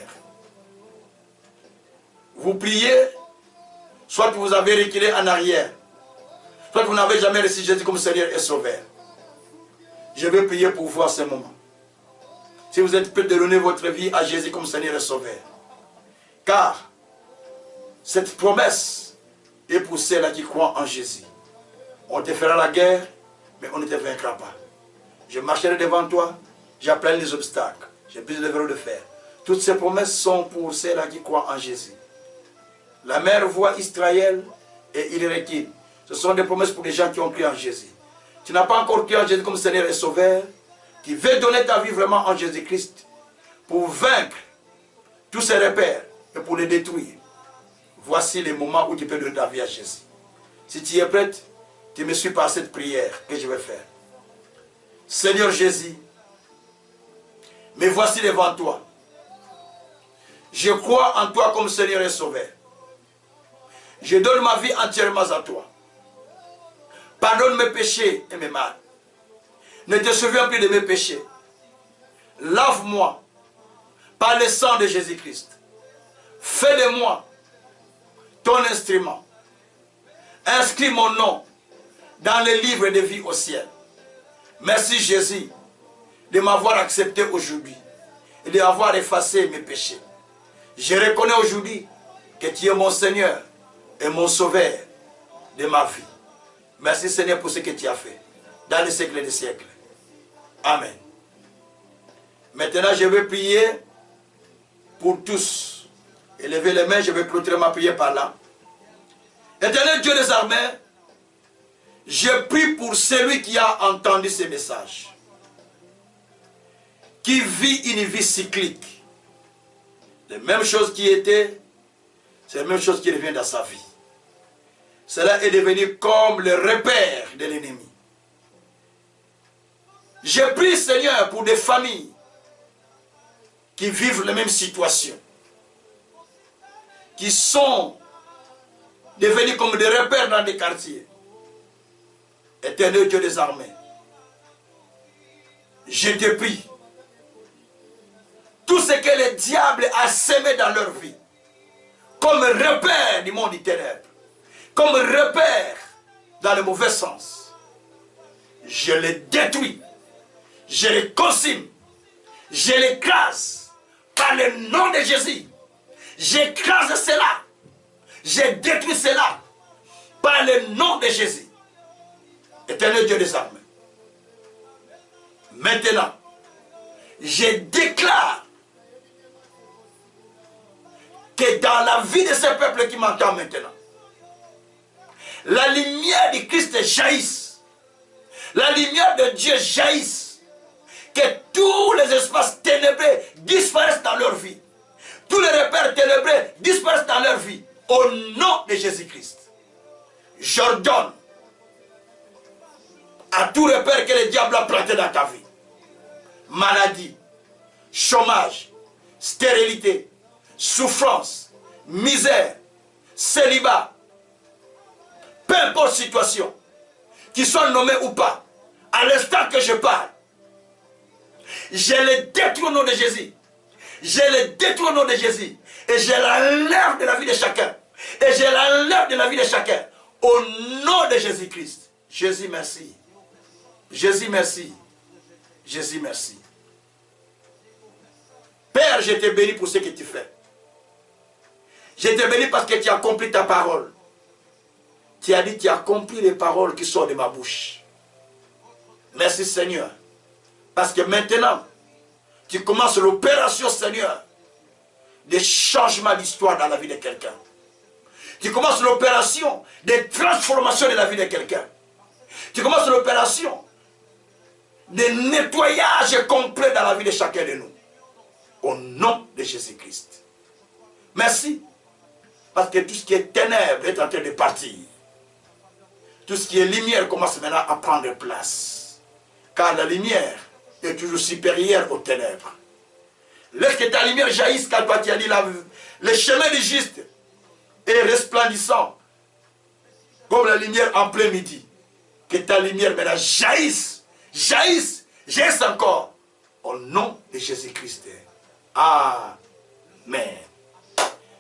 Vous priez, soit vous avez reculé en arrière, soit vous n'avez jamais reçu Jésus comme Seigneur et Sauveur. Je vais prier pour vous à ce moment. Si vous êtes prêt de donner votre vie à Jésus comme Seigneur et Sauveur. Car cette promesse est pour ceux-là qui croient en Jésus. On te fera la guerre, mais on ne te vaincra pas. Je marcherai devant toi, j'appelle les obstacles, j'ai plus de verrou de fer. Toutes ces promesses sont pour ceux-là qui croient en Jésus. La mère voit Israël et il recule. Ce sont des promesses pour les gens qui ont cru en Jésus. Tu n'as pas encore cru en Jésus comme Seigneur et Sauveur, qui veut donner ta vie vraiment en Jésus-Christ pour vaincre tous ces repères et pour les détruire. voici le moment où tu peux donner ta vie à Jésus. Si tu es prête, tu me suis par cette prière que je vais faire. Seigneur Jésus, me voici devant toi. Je crois en toi comme Seigneur et Sauveur. Je donne ma vie entièrement à toi. Pardonne mes péchés et mes mal. Ne te souviens plus de mes péchés. Lave-moi par le sang de Jésus-Christ. Fais de moi ton instrument. Inscris mon nom dans le livre de vie au ciel. Merci Jésus de m'avoir accepté aujourd'hui et d'avoir effacé mes péchés. Je reconnais aujourd'hui que tu es mon Seigneur et mon Sauveur de ma vie. Merci Seigneur pour ce que tu as fait dans les siècles des siècles. Amen. Maintenant je vais prier pour tous. Élevez les mains, je vais clôturer ma prière par là. Éternel Dieu des armées, je prie pour celui qui a entendu ces messages, qui vit une vie cyclique. Les mêmes choses qui étaient, c'est les mêmes choses qui reviennent dans sa vie. Cela est devenu comme le repère de l'ennemi. Je prie Seigneur pour des familles qui vivent les mêmes situations, qui sont devenus comme des repères dans des quartiers. Éternel Dieu des armées, je te prie, tout ce que le diable a semé dans leur vie, comme repère du monde des ténèbres, comme repère dans le mauvais sens, je les détruis, je les consume, je l'écrase par le nom de Jésus. J'écrase cela, je détruis cela par le nom de Jésus. Éternel Dieu des armées, maintenant, je déclare que dans la vie de ce peuple qui m'entend maintenant, la lumière du Christ jaillisse, la lumière de Dieu jaillisse, que tous les espaces ténébreux disparaissent dans leur vie, tous les repères ténébreux disparaissent dans leur vie, au nom de Jésus-Christ. J'ordonne à tout repère que le diable a planté dans ta vie, maladie, chômage, stérilité, souffrance, misère, célibat, peu importe situation, qu'ils soient nommés ou pas, à l'instant que je parle, je les détruis au nom de Jésus. Je les détruis au nom de Jésus. Et je l'enlève de la vie de chacun. Et je l'enlève de la vie de chacun. Au nom de Jésus-Christ. Jésus, merci. Jésus, merci. Jésus, merci. Père, je te bénis pour ce que tu fais. Je te bénis parce que tu as accompli ta parole. Tu as dit, tu as accompli les paroles qui sortent de ma bouche. Merci Seigneur. Parce que maintenant, tu commences l'opération Seigneur de changement d'histoire dans la vie de quelqu'un. Tu commences l'opération de transformation de la vie de quelqu'un. Tu commences l'opération de nettoyage complet dans la vie de chacun de nous. Au nom de Jésus-Christ. Merci. Parce que tout ce qui est ténèbres est en train de partir. Tout ce qui est lumière commence maintenant à prendre place. Car la lumière est toujours supérieure aux ténèbres. Lorsque ta lumière jaillisse, quand toi tu as dit le chemin du juste est resplendissant comme la lumière en plein midi. Que ta lumière maintenant jaillisse, jaillisse, jaillisse encore. Au nom de Jésus-Christ. Amen.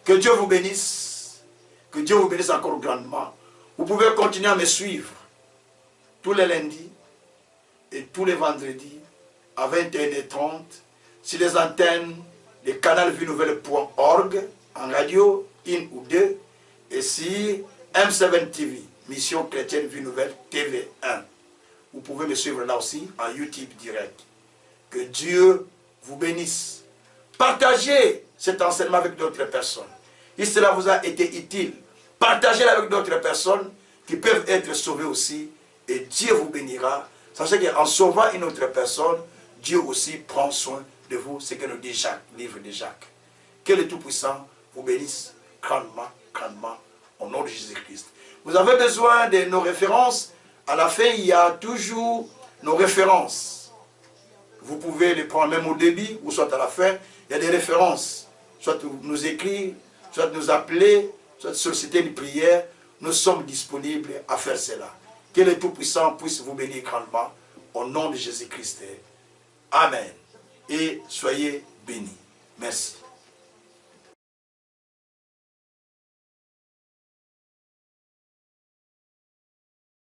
Que Dieu vous bénisse. Que Dieu vous bénisse encore grandement. Vous pouvez continuer à me suivre tous les lundis et tous les vendredis à 21h30 sur les antennes de canalvienouvelle.org en radio 1 ou 2 et sur M7 TV, Mission Chrétienne Vie Nouvelle TV 1. Vous pouvez me suivre là aussi en YouTube direct. Que Dieu vous bénisse. Partagez cet enseignement avec d'autres personnes. Si cela vous a été utile, partagez-le avec d'autres personnes qui peuvent être sauvées aussi et Dieu vous bénira. Sachez qu'en sauvant une autre personne, Dieu aussi prend soin de vous, ce que nous dit Jacques, livre de Jacques. Que le Tout-Puissant vous bénisse grandement grandement au nom de Jésus-Christ. Vous avez besoin de nos références. À la fin, il y a toujours nos références. Vous pouvez les prendre même au début ou soit à la fin. Il y a des références. Soit nous écrire, soit nous appeler, soit solliciter une prière. Nous sommes disponibles à faire cela. Que le Tout-Puissant puisse vous bénir grandement au nom de Jésus-Christ. Amen. Et soyez bénis. Merci.